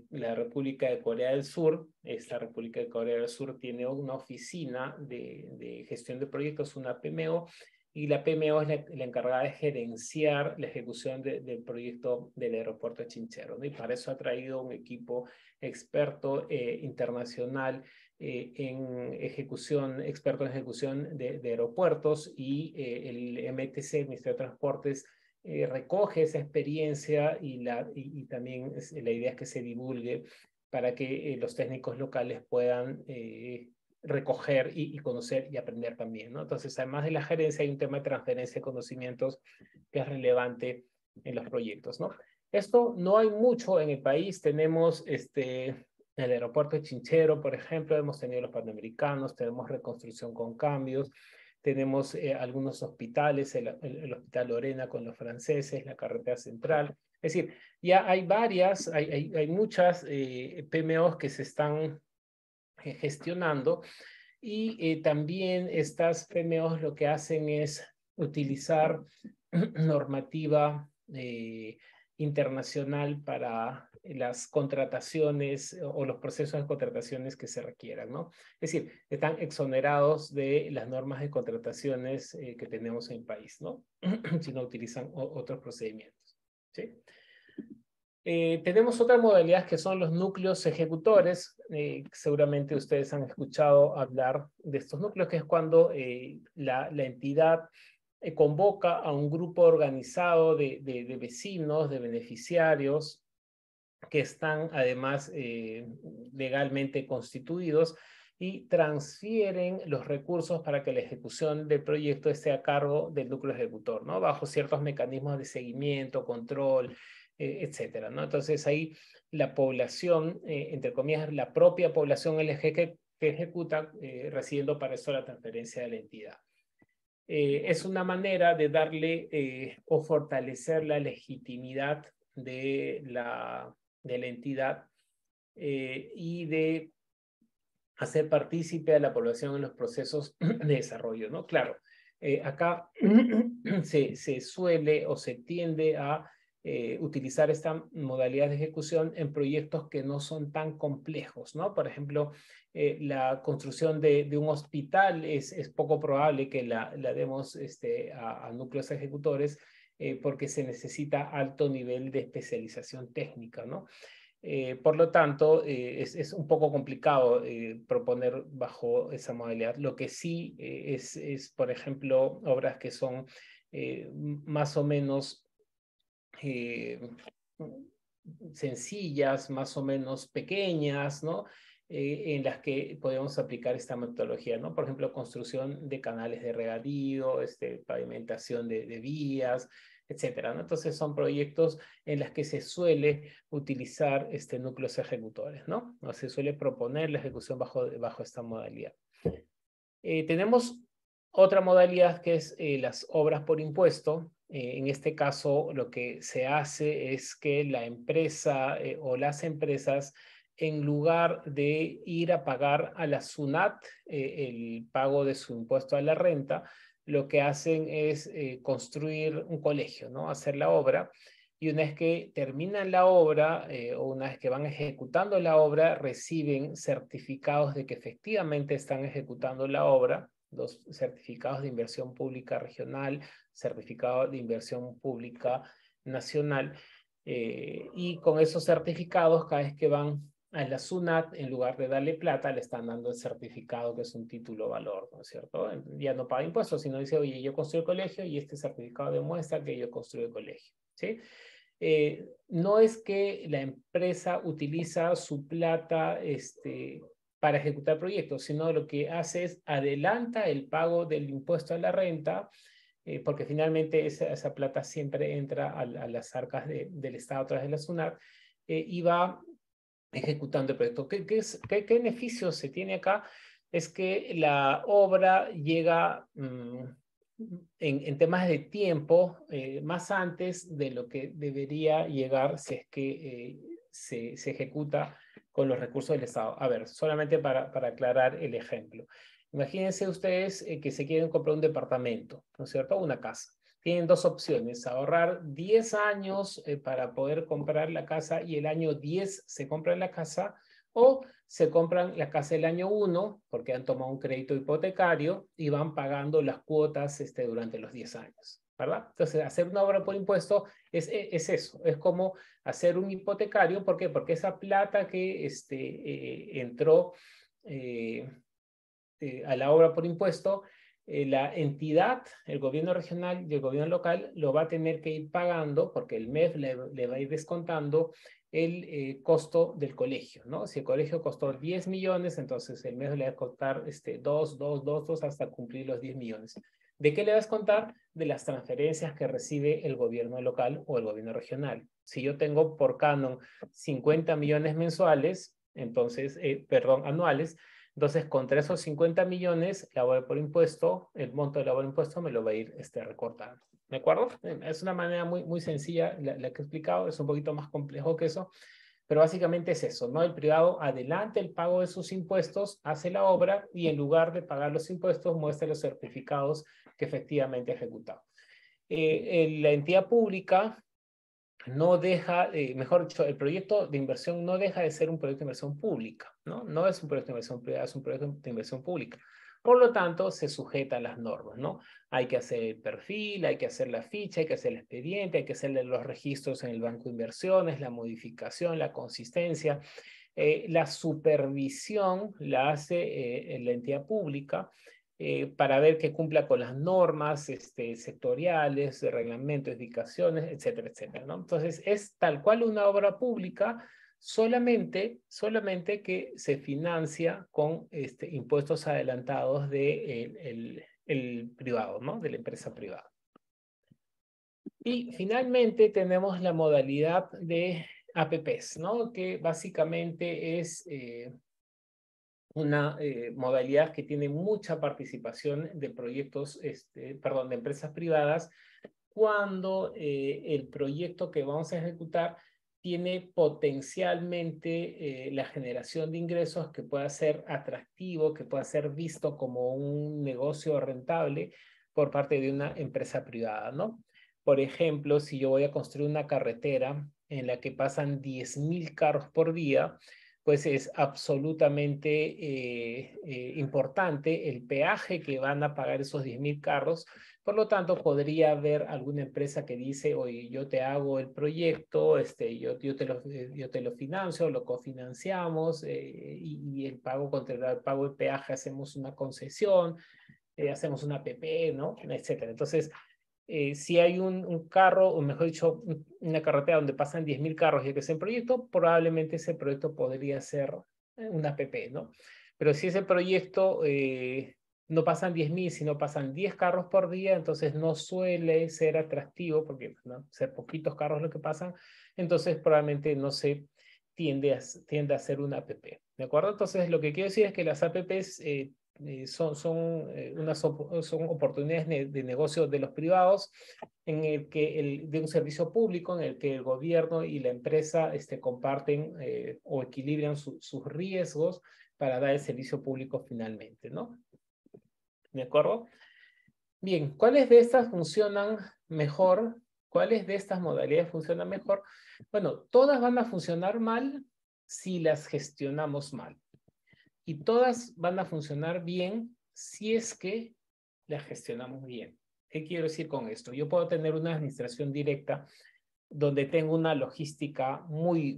la República de Corea del Sur. Esta República de Corea del Sur tiene una oficina de gestión de proyectos, una PMO, y la PMO es la encargada de gerenciar la ejecución del proyecto del aeropuerto de Chincheros, ¿no? Y para eso ha traído un equipo experto internacional en ejecución, experto en ejecución de aeropuertos, y el MTC, el Ministerio de Transportes, recoge esa experiencia y también la idea es que se divulgue para que los técnicos locales puedan recoger y conocer y aprender también, ¿no? Entonces, además de la gerencia, hay un tema de transferencia de conocimientos que es relevante en los proyectos, ¿no? Esto no hay mucho en el país. Tenemos el aeropuerto de Chinchero, por ejemplo, hemos tenido los Panamericanos, tenemos reconstrucción con cambios, tenemos algunos hospitales, el Hospital Lorena con los franceses, la carretera central. Es decir, ya hay hay muchas PMOs que se están gestionando, y también estas PMOs lo que hacen es utilizar normativa internacional para las contrataciones o los procesos de contrataciones que se requieran, ¿no? Es decir, están exonerados de las normas de contrataciones que tenemos en el país, ¿no? Si no utilizan otros procedimientos, ¿sí? Tenemos otra modalidad que son los núcleos ejecutores. Seguramente ustedes han escuchado hablar de estos núcleos, que es cuando la entidad convoca a un grupo organizado de vecinos, de beneficiarios, que están además legalmente constituidos y transfieren los recursos para que la ejecución del proyecto esté a cargo del núcleo ejecutor, ¿no? Bajo ciertos mecanismos de seguimiento, control, etcétera, ¿no? Entonces ahí la población, entre comillas, la propia población LG que ejecuta, recibiendo para eso la transferencia de la entidad. Es una manera de darle o fortalecer la legitimidad de la entidad y de hacer partícipe a la población en los procesos de desarrollo, ¿no? Claro, acá se suele o se tiende a utilizar esta modalidad de ejecución en proyectos que no son tan complejos, ¿no? Por ejemplo, la construcción de un hospital es poco probable que la demos a núcleos ejecutores porque se necesita alto nivel de especialización técnica, ¿no? Por lo tanto, es un poco complicado proponer bajo esa modalidad. Lo que sí es, por ejemplo, obras que son más o menos sencillas, más o menos pequeñas, ¿no? En las que podemos aplicar esta metodología, ¿no? Por ejemplo, construcción de canales de regadío, pavimentación de vías, etcétera, ¿no? Entonces son proyectos en los que se suele utilizar núcleos ejecutores, ¿no? O se suele proponer la ejecución bajo esta modalidad. Tenemos otra modalidad que es las obras por impuesto. En este caso, lo que se hace es que la empresa o las empresas, en lugar de ir a pagar a la SUNAT el pago de su impuesto a la renta, lo que hacen es construir un colegio, ¿no? Hacer la obra. Y una vez que terminan la obra o una vez que van ejecutando la obra, reciben certificados de que efectivamente están ejecutando la obra, los certificados de inversión pública regional, certificado de inversión pública nacional, y con esos certificados, cada vez que van a la SUNAT, en lugar de darle plata, le están dando el certificado, que es un título valor, ¿no es cierto? Ya no paga impuestos, sino dice, oye, yo construí el colegio y este certificado demuestra que yo construí el colegio, ¿sí? No es que la empresa utiliza su plata para ejecutar proyectos, sino lo que hace es adelanta el pago del impuesto a la renta, porque finalmente esa plata siempre entra a las arcas del Estado a través de la SUNAT, y va ejecutando el proyecto. ¿Qué beneficios se tiene acá? Es que la obra llega en temas de tiempo más antes de lo que debería llegar si es que se ejecuta con los recursos del Estado. A ver, solamente para aclarar el ejemplo. Imagínense ustedes que se quieren comprar un departamento, ¿no es cierto? Una casa. Tienen dos opciones: ahorrar 10 años para poder comprar la casa y el año 10 se compra la casa, o se compran la casa el año 1 porque han tomado un crédito hipotecario y van pagando las cuotas durante los 10 años, ¿verdad? Entonces, hacer una obra por impuesto es eso, es como hacer un hipotecario. ¿Por qué? Porque esa plata que entró a la obra por impuesto, la entidad, el gobierno regional y el gobierno local lo va a tener que ir pagando, porque el MEF le va a ir descontando el costo del colegio, ¿no? Si el colegio costó 10 millones, entonces el MEF le va a costar 2 hasta cumplir los 10 millones. ¿De qué le va a descontar? De las transferencias que recibe el gobierno local o el gobierno regional. Si yo tengo por canon 50 millones mensuales, entonces, anuales, entonces, contra esos 50 millones, la obra por impuesto, el monto de la obra por impuesto me lo va a ir recortando. ¿De acuerdo? Es una manera muy sencilla la que he explicado, es un poquito más complejo que eso, Pero básicamente es eso, ¿no? El privado adelanta el pago de sus impuestos, hace la obra y en lugar de pagar los impuestos muestra los certificados que efectivamente ha ejecutado. La entidad pública no deja, mejor dicho, el proyecto de inversión no deja de ser un proyecto de inversión pública, ¿no? No es un proyecto de inversión privada, es un proyecto de inversión pública. Por lo tanto, se sujeta a las normas, ¿no? Hay que hacer el perfil, hay que hacer la ficha, hay que hacer el expediente, hay que hacerle los registros en el banco de inversiones, la modificación, la consistencia. La supervisión la hace la entidad pública para ver que cumpla con las normas sectoriales, reglamentos, indicaciones, etcétera, etcétera, ¿no? Entonces, es tal cual una obra pública, solamente que se financia con impuestos adelantados de el privado, ¿no? De la empresa privada. Y finalmente tenemos la modalidad de APPs, ¿no? Que básicamente es una modalidad que tiene mucha participación de proyectos, perdón, de empresas privadas, cuando el proyecto que vamos a ejecutar tiene potencialmente la generación de ingresos que pueda ser atractivo, que pueda ser visto como un negocio rentable por parte de una empresa privada, ¿no? Por ejemplo, si yo voy a construir una carretera en la que pasan 10.000 carros por día, pues es absolutamente importante el peaje que van a pagar esos 10.000 carros. Por lo tanto, podría haber alguna empresa que dice, oye, yo te hago el proyecto, yo te lo financio, lo cofinanciamos y el pago contra el pago de peaje hacemos una concesión, hacemos una APP, ¿no? Etcétera. Entonces, si hay un carro, o mejor dicho, una carretera donde pasan 10.000 carros y que es en proyecto, probablemente ese proyecto podría ser una APP, ¿no? Pero si ese proyecto no pasan 10.000, sino pasan 10 carros por día, entonces no suele ser atractivo, porque ¿no? Ser poquitos carros lo que pasan, entonces probablemente no se tiende a ser una APP, ¿de acuerdo? Entonces lo que quiero decir es que las APPs son oportunidades de negocio de los privados en el que de un servicio público en el que el gobierno y la empresa comparten o equilibran sus riesgos para dar el servicio público finalmente, ¿no? ¿De acuerdo? Bien, ¿cuáles de estas funcionan mejor? ¿Cuáles de estas modalidades funcionan mejor? Bueno, todas van a funcionar mal si las gestionamos mal. Y todas van a funcionar bien si es que las gestionamos bien. ¿Qué quiero decir con esto? Yo puedo tener una administración directa donde tengo una logística muy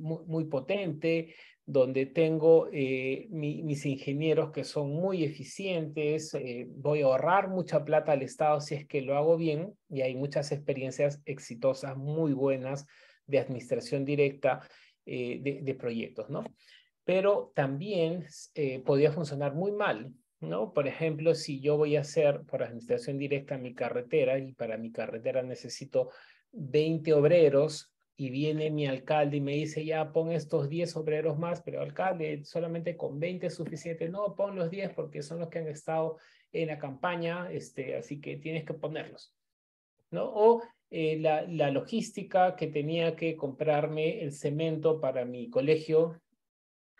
potente, donde tengo mis ingenieros que son muy eficientes, voy a ahorrar mucha plata al Estado si es que lo hago bien, y hay muchas experiencias exitosas, muy buenas de administración directa de proyectos, ¿no? Pero también podría funcionar muy mal, ¿no? Por ejemplo, si yo voy a hacer por administración directa mi carretera y para mi carretera necesito 20 obreros y viene mi alcalde y me dice, ya pon estos 10 obreros más, pero alcalde, solamente con 20 es suficiente. No, pon los 10 porque son los que han estado en la campaña, así que tienes que ponerlos, ¿no? O la logística que tenía que comprarme el cemento para mi colegio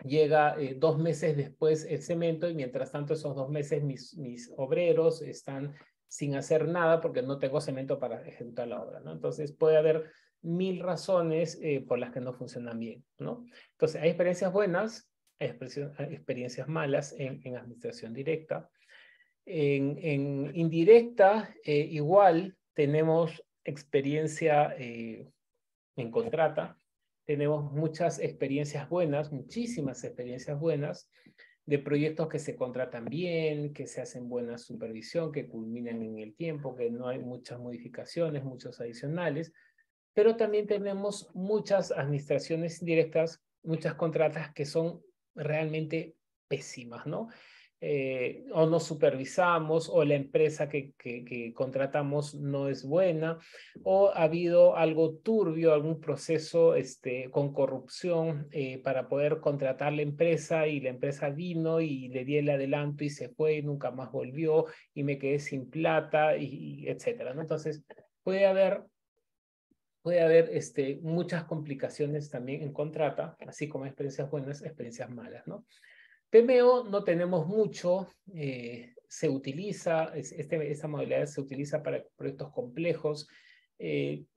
llega 2 meses después el cemento y mientras tanto esos 2 meses mis obreros están sin hacer nada porque no tengo cemento para ejecutar la obra, ¿no? Entonces puede haber 1000 razones por las que no funcionan bien, ¿no? Entonces hay experiencias buenas, hay experiencias malas en administración directa. En indirecta, igual tenemos experiencia en contrata. Tenemos muchas experiencias buenas, muchísimas experiencias buenas de proyectos que se contratan bien, que se hacen buena supervisión, que culminan en el tiempo, que no hay muchas modificaciones, muchos adicionales, pero también tenemos muchas administraciones indirectas, muchas contratas que son realmente pésimas, ¿no? O no supervisamos, o la empresa que contratamos no es buena, o ha habido algo turbio, algún proceso con corrupción para poder contratar la empresa y la empresa vino y le di el adelanto y se fue y nunca más volvió y me quedé sin plata y etcétera, ¿no? Entonces puede haber puede haber muchas complicaciones también en contrata, así como experiencias buenas, experiencias malas, ¿no? PMO no tenemos mucho, se utiliza, esta modalidad se utiliza para proyectos complejos,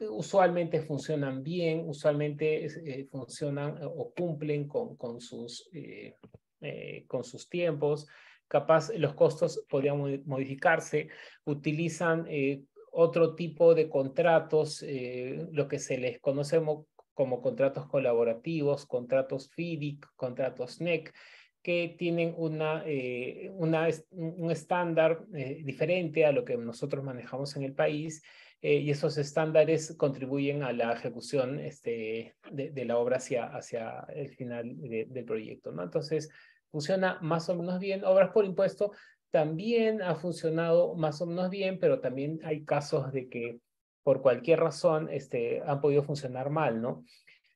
usualmente funcionan bien, usualmente funcionan o cumplen con sus tiempos, capaz los costos podrían modificarse, utilizan otro tipo de contratos, lo que se les conoce como contratos colaborativos, contratos FIDIC, contratos NEC, que tienen un estándar diferente a lo que nosotros manejamos en el país, y esos estándares contribuyen a la ejecución de la obra hacia el final del proyecto, ¿no? Entonces, funciona más o menos bien. Obras por impuesto también ha funcionado más o menos bien, pero también hay casos de que por cualquier razón han podido funcionar mal, ¿no?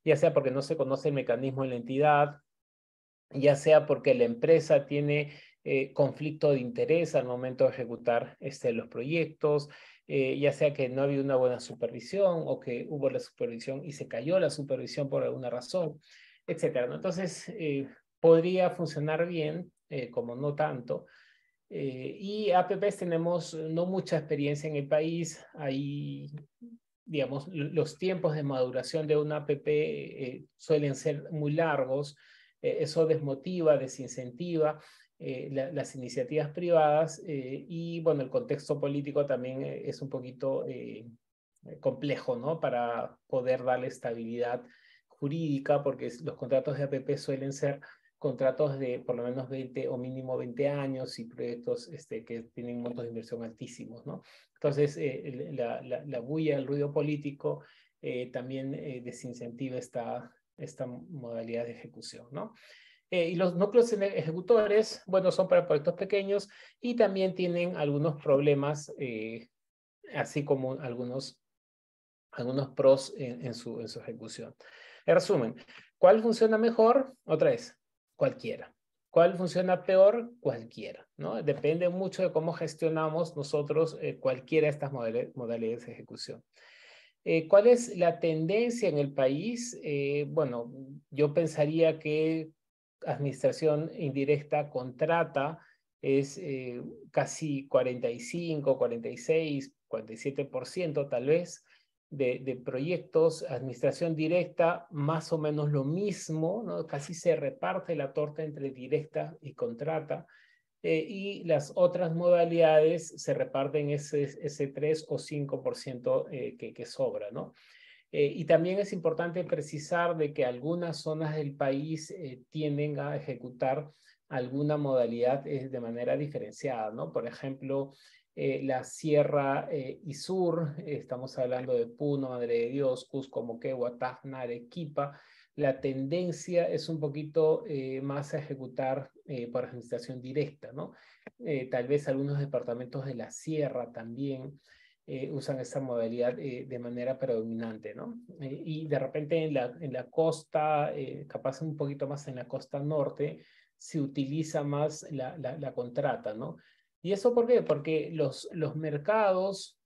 Ya sea porque no se conoce el mecanismo en la entidad, ya sea porque la empresa tiene conflicto de interés al momento de ejecutar los proyectos, ya sea que no había una buena supervisión o que hubo la supervisión y se cayó la supervisión por alguna razón, etcétera, ¿no? Entonces, podría funcionar bien, como no tanto. Y APPs tenemos no mucha experiencia en el país. Ahí, digamos, los tiempos de maduración de una APP suelen ser muy largos. Eso desmotiva, desincentiva las iniciativas privadas, y bueno, el contexto político también es un poquito complejo, ¿no? Para poder darle estabilidad jurídica, porque los contratos de APP suelen ser contratos de por lo menos 20 o mínimo 20 años y proyectos que tienen montos de inversión altísimos, ¿no? Entonces, la bulla, el ruido político también desincentiva esta modalidad de ejecución, ¿no? Y los núcleos ejecutores, bueno, son para proyectos pequeños y también tienen algunos problemas, así como algunos pros en su ejecución. En resumen, ¿cuál funciona mejor? Otra vez, cualquiera. ¿Cuál funciona peor? Cualquiera, ¿no? Depende mucho de cómo gestionamos nosotros cualquiera de estas modalidades de ejecución. ¿Cuál es la tendencia en el país? Bueno, yo pensaría que administración indirecta contrata es casi 45, 46, 47% tal vez de proyectos. Administración directa, más o menos lo mismo, ¿no? Casi se reparte la torta entre directa y contrata. Y las otras modalidades se reparten ese 3 o 5% que sobra, ¿no? Y también es importante precisar de que algunas zonas del país tienden a ejecutar alguna modalidad de manera diferenciada, ¿no? Por ejemplo, la Sierra y Sur, estamos hablando de Puno, Madre de Dios, Cusco, Moquegua, Tacna, Arequipa. La tendencia es un poquito más a ejecutar por administración directa, ¿no? Tal vez algunos departamentos de la Sierra también usan esta modalidad de manera predominante, ¿no? Y de repente en la costa, capaz un poquito más en la costa norte, se utiliza más la contrata, ¿no? ¿Y eso por qué? Porque los mercados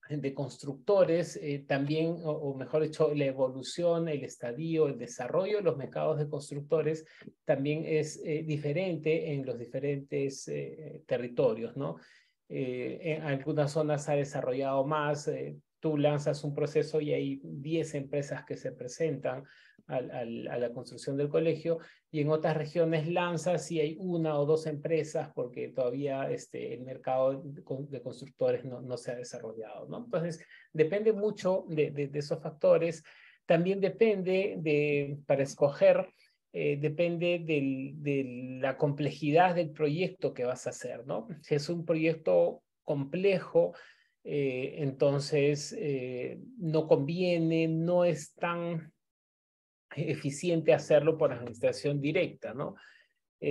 de constructores también, o mejor dicho, la evolución, el estadio, el desarrollo de los mercados de constructores también es diferente en los diferentes territorios, ¿no? En algunas zonas se ha desarrollado más, tú lanzas un proceso y hay 10 empresas que se presentan a la construcción del colegio, y en otras regiones lanzas y hay una o dos empresas porque todavía el mercado de constructores no se ha desarrollado, ¿no? Entonces, depende mucho de esos factores. También depende para escoger, depende de la complejidad del proyecto que vas a hacer, ¿no? Si es un proyecto complejo, entonces no conviene, no es tan eficiente hacerlo por administración directa, ¿no?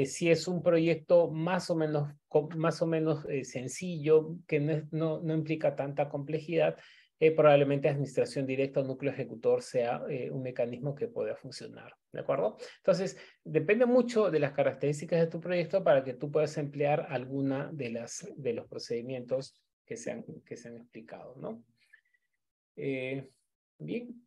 Si es un proyecto más o menos sencillo, que no implica tanta complejidad, probablemente administración directa o núcleo ejecutor sea un mecanismo que pueda funcionar, ¿de acuerdo? Entonces, depende mucho de las características de tu proyecto para que tú puedas emplear alguna de los procedimientos que se han explicado, ¿no? Bien.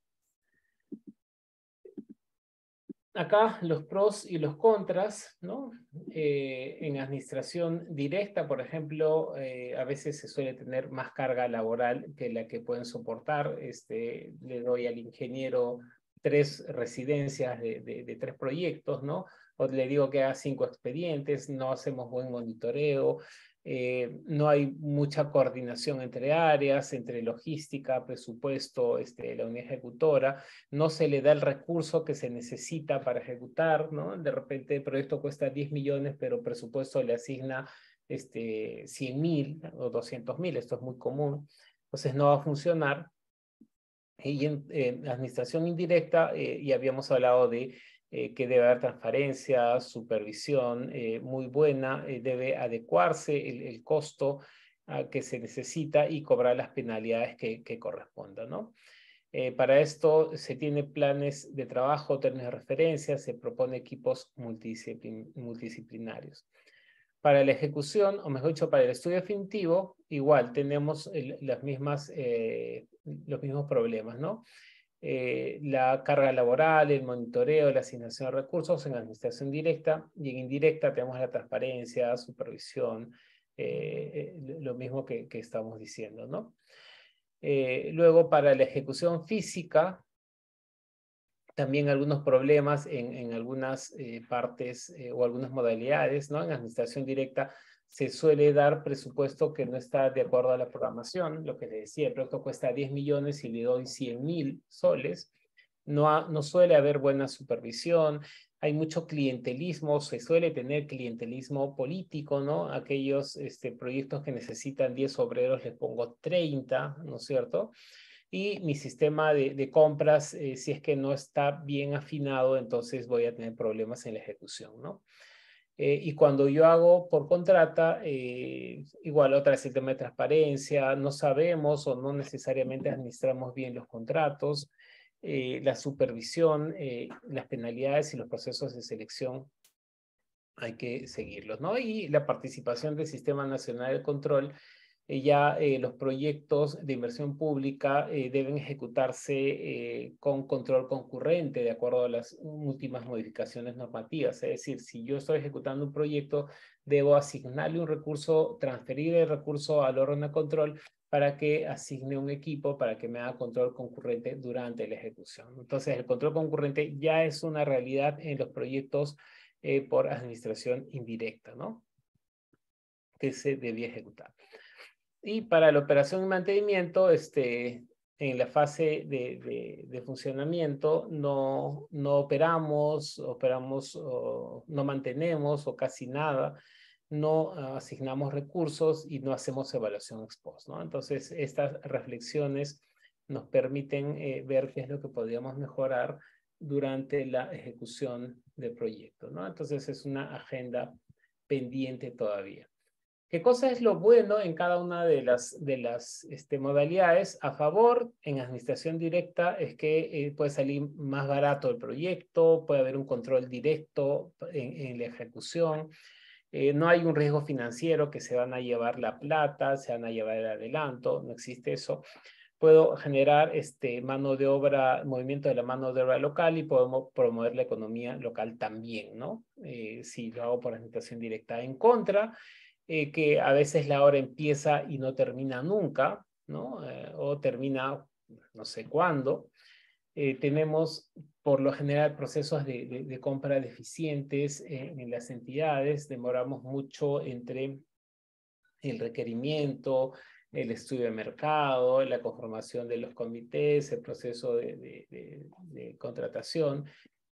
Acá los pros y los contras, ¿no? En administración directa, por ejemplo, a veces se suele tener más carga laboral que la que pueden soportar. Le doy al ingeniero 3 residencias de 3 proyectos, ¿no? O le digo que haga 5 expedientes, no hacemos buen monitoreo, no hay mucha coordinación entre áreas, entre logística, presupuesto, la unidad ejecutora, no se le da el recurso que se necesita para ejecutar, ¿no? De repente el proyecto cuesta 10 millones, pero presupuesto le asigna 100.000 o 200.000, esto es muy común, entonces no va a funcionar. Y en administración indirecta, ya habíamos hablado de que debe haber transparencia, supervisión muy buena, debe adecuarse el costo que se necesita y cobrar las penalidades que correspondan, ¿no? Para esto se tiene planes de trabajo, términos de referencia, se propone equipos multidisciplinarios. Para la ejecución, o mejor dicho, para el estudio definitivo, igual tenemos los mismos problemas, ¿no? La carga laboral, el monitoreo, la asignación de recursos en administración directa, y en indirecta tenemos la transparencia, supervisión, lo mismo que estamos diciendo, ¿no? Luego, para la ejecución física, también algunos problemas en algunas partes o algunas modalidades, ¿no? En administración directa se suele dar presupuesto que no está de acuerdo a la programación. Lo que le decía, el proyecto cuesta 10 millones y le doy 100.000 soles. No suele haber buena supervisión, hay mucho clientelismo, se suele tener clientelismo político, ¿no? Aquellos proyectos que necesitan 10 obreros, les pongo 30, ¿no es cierto? Y mi sistema de compras, si es que no está bien afinado, entonces voy a tener problemas en la ejecución, ¿no? Y cuando yo hago por contrata, igual otra vez el tema de transparencia, no sabemos o no necesariamente administramos bien los contratos, la supervisión, las penalidades y los procesos de selección hay que seguirlos, ¿no? Y la participación del Sistema Nacional de Control, los proyectos de inversión pública deben ejecutarse con control concurrente de acuerdo a las últimas modificaciones normativas. Es decir, si yo estoy ejecutando un proyecto, debo asignarle un recurso, transferir el recurso al órgano de control para que asigne un equipo para que me haga control concurrente durante la ejecución. Entonces, el control concurrente ya es una realidad en los proyectos por administración indirecta, ¿no? Que se debía ejecutar. Y para la operación y mantenimiento, en la fase de funcionamiento no operamos, no mantenemos o casi nada, no asignamos recursos y no hacemos evaluación ex post, ¿no? Entonces, estas reflexiones nos permiten ver qué es lo que podríamos mejorar durante la ejecución del proyecto, ¿no? Entonces, es una agenda pendiente todavía. ¿Qué cosa es lo bueno en cada una de las modalidades? A favor, en administración directa, es que puede salir más barato el proyecto, puede haber un control directo en la ejecución, no hay un riesgo financiero que se van a llevar la plata, se van a llevar el adelanto, no existe eso. Puedo generar mano de obra, movimiento de la mano de obra local y podemos promover la economía local también, ¿no? Si lo hago por administración directa. En contra, que a veces la obra empieza y no termina nunca, ¿no? O termina no sé cuándo. Tenemos por lo general procesos de compra deficientes en las entidades, demoramos mucho entre el requerimiento, el estudio de mercado, la conformación de los comités, el proceso de contratación,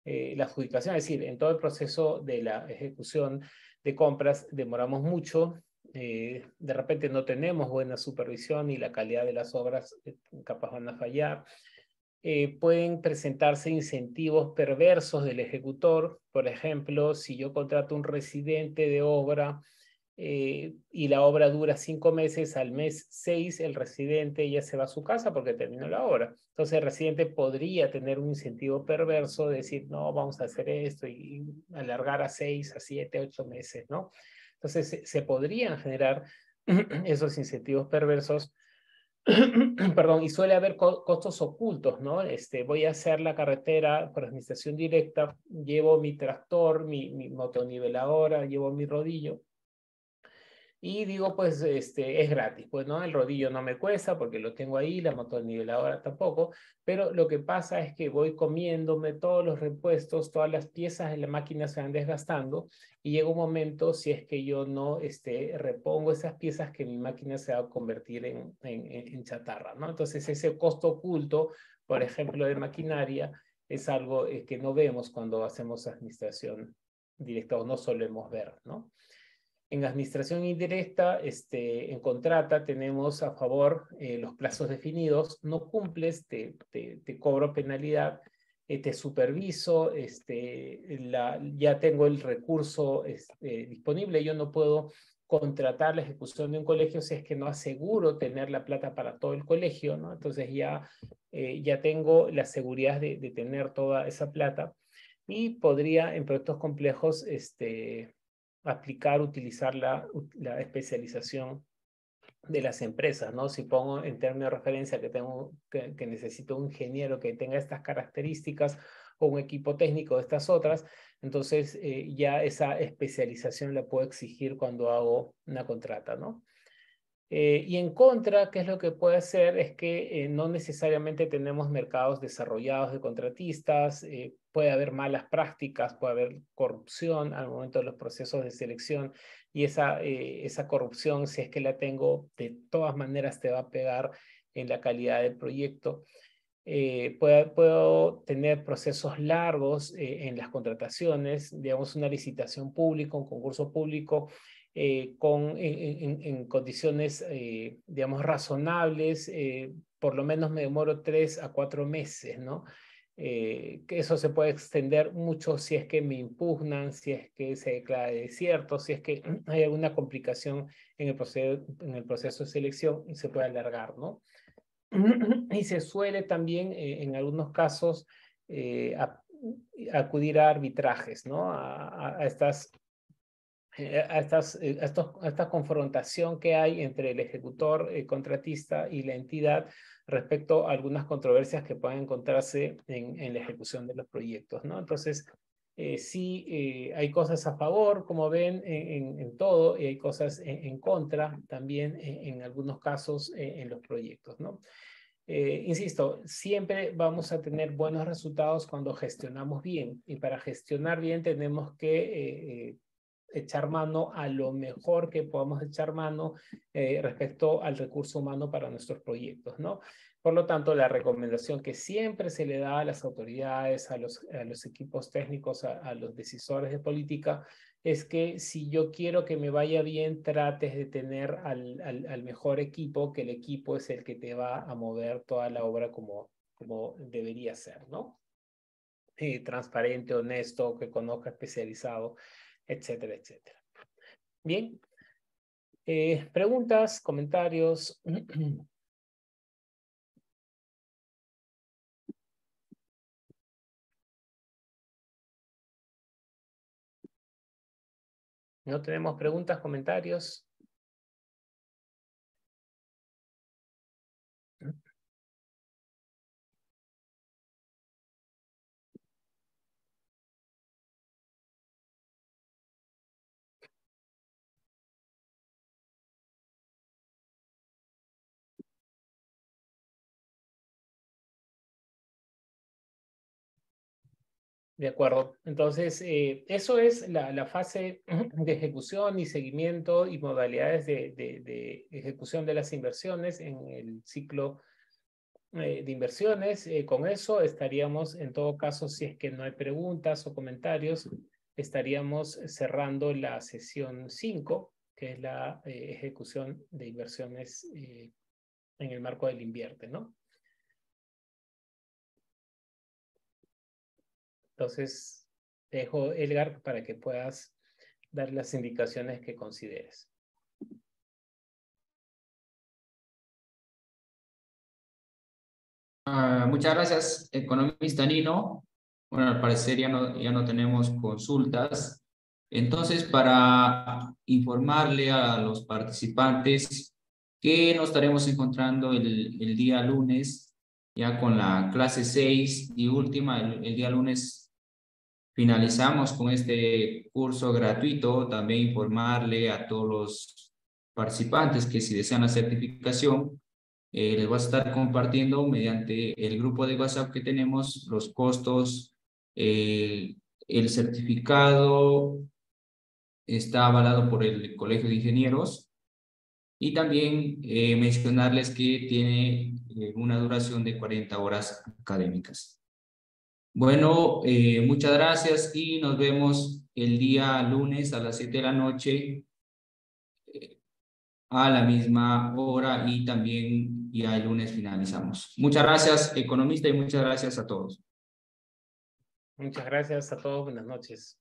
la adjudicación, es decir, en todo el proceso de la ejecución de compras demoramos mucho, de repente no tenemos buena supervisión y la calidad de las obras capaz van a fallar. Pueden presentarse incentivos perversos del ejecutor, por ejemplo, si yo contrato un residente de obra y la obra dura 5 meses, al mes 6 el residente ya se va a su casa porque terminó la obra. Entonces el residente podría tener un incentivo perverso de decir, no, vamos a hacer esto y alargar a 6, a 7, 8 meses, ¿no? Entonces se podrían generar esos incentivos perversos perdón, y suele haber costos ocultos, ¿no? Voy a hacer la carretera por administración directa, llevo mi tractor, mi motoniveladora, llevo mi rodillo, y digo, pues, es gratis, pues, ¿no? El rodillo no me cuesta porque lo tengo ahí, la motoniveladora tampoco, pero lo que pasa es que voy comiéndome todos los repuestos, todas las piezas de la máquina se van desgastando y llega un momento, si es que yo no repongo esas piezas, que mi máquina se va a convertir en chatarra, ¿no? Entonces, ese costo oculto, por ejemplo, de maquinaria, es algo que no vemos cuando hacemos administración directa o no solemos ver, ¿no? En administración indirecta, en contrata, tenemos a favor los plazos definidos. No cumples, te cobro penalidad, te superviso, ya tengo el recurso disponible. Yo no puedo contratar la ejecución de un colegio si es que no aseguro tener la plata para todo el colegio, ¿no? Entonces ya tengo la seguridad de tener toda esa plata y podría en proyectos complejos utilizar la especialización de las empresas, ¿no? Si pongo en términos de referencia que necesito un ingeniero que tenga estas características o un equipo técnico de estas otras, entonces ya esa especialización la puedo exigir cuando hago una contrata, ¿no? Y en contra, ¿qué es lo que puede hacer? Es que no necesariamente tenemos mercados desarrollados de contratistas, puede haber malas prácticas, puede haber corrupción al momento de los procesos de selección y esa corrupción, si es que la tengo, de todas maneras te va a pegar en la calidad del proyecto. Puedo tener procesos largos en las contrataciones, digamos una licitación pública, un concurso público, en condiciones, digamos, razonables, por lo menos me demoro 3 a 4 meses, ¿no? Que eso se puede extender mucho si es que me impugnan, si es que se declara desierto, si es que hay alguna complicación en el proceso de selección y se puede alargar, ¿no? Y se suele también, en algunos casos, acudir a arbitrajes, ¿no? A esta confrontación que hay entre el ejecutor contratista y la entidad respecto a algunas controversias que pueden encontrarse en la ejecución de los proyectos, ¿no? Entonces, sí, hay cosas a favor, como ven, en todo, y hay cosas en contra también en algunos casos en los proyectos, ¿no? Insisto, siempre vamos a tener buenos resultados cuando gestionamos bien, y para gestionar bien tenemos que echar mano a lo mejor que podamos echar mano respecto al recurso humano para nuestros proyectos, ¿no? Por lo tanto, la recomendación que siempre se le da a las autoridades, a los equipos técnicos, a los decisores de política, es que si yo quiero que me vaya bien, trates de tener al mejor equipo, que el equipo es el que te va a mover toda la obra como debería ser, ¿no? Transparente, honesto, que conozca, especializado, etcétera, etcétera. Bien. Preguntas, comentarios. ¿No tenemos preguntas, comentarios? De acuerdo. Entonces, eso es la fase de ejecución y seguimiento y modalidades de ejecución de las inversiones en el ciclo de inversiones. Con eso estaríamos, en todo caso, si es que no hay preguntas o comentarios, estaríamos cerrando la sesión 5, que es la ejecución de inversiones en el marco del Invierte, ¿no? Entonces, te dejo, Edgar, para que puedas dar las indicaciones que consideres. Muchas gracias, economista Nino. Bueno, al parecer ya no tenemos consultas. Entonces, para informarle a los participantes, que nos estaremos encontrando el día lunes, ya con la clase 6 y última. El día lunes finalizamos con este curso gratuito. También informarle a todos los participantes que si desean la certificación, les voy a estar compartiendo mediante el grupo de WhatsApp que tenemos los costos. El certificado está avalado por el Colegio de Ingenieros, y también mencionarles que tiene una duración de 40 horas académicas. Bueno, muchas gracias y nos vemos el día lunes a las 7 de la noche a la misma hora, y también ya el lunes finalizamos. Muchas gracias, economista, y muchas gracias a todos. Muchas gracias a todos. Buenas noches.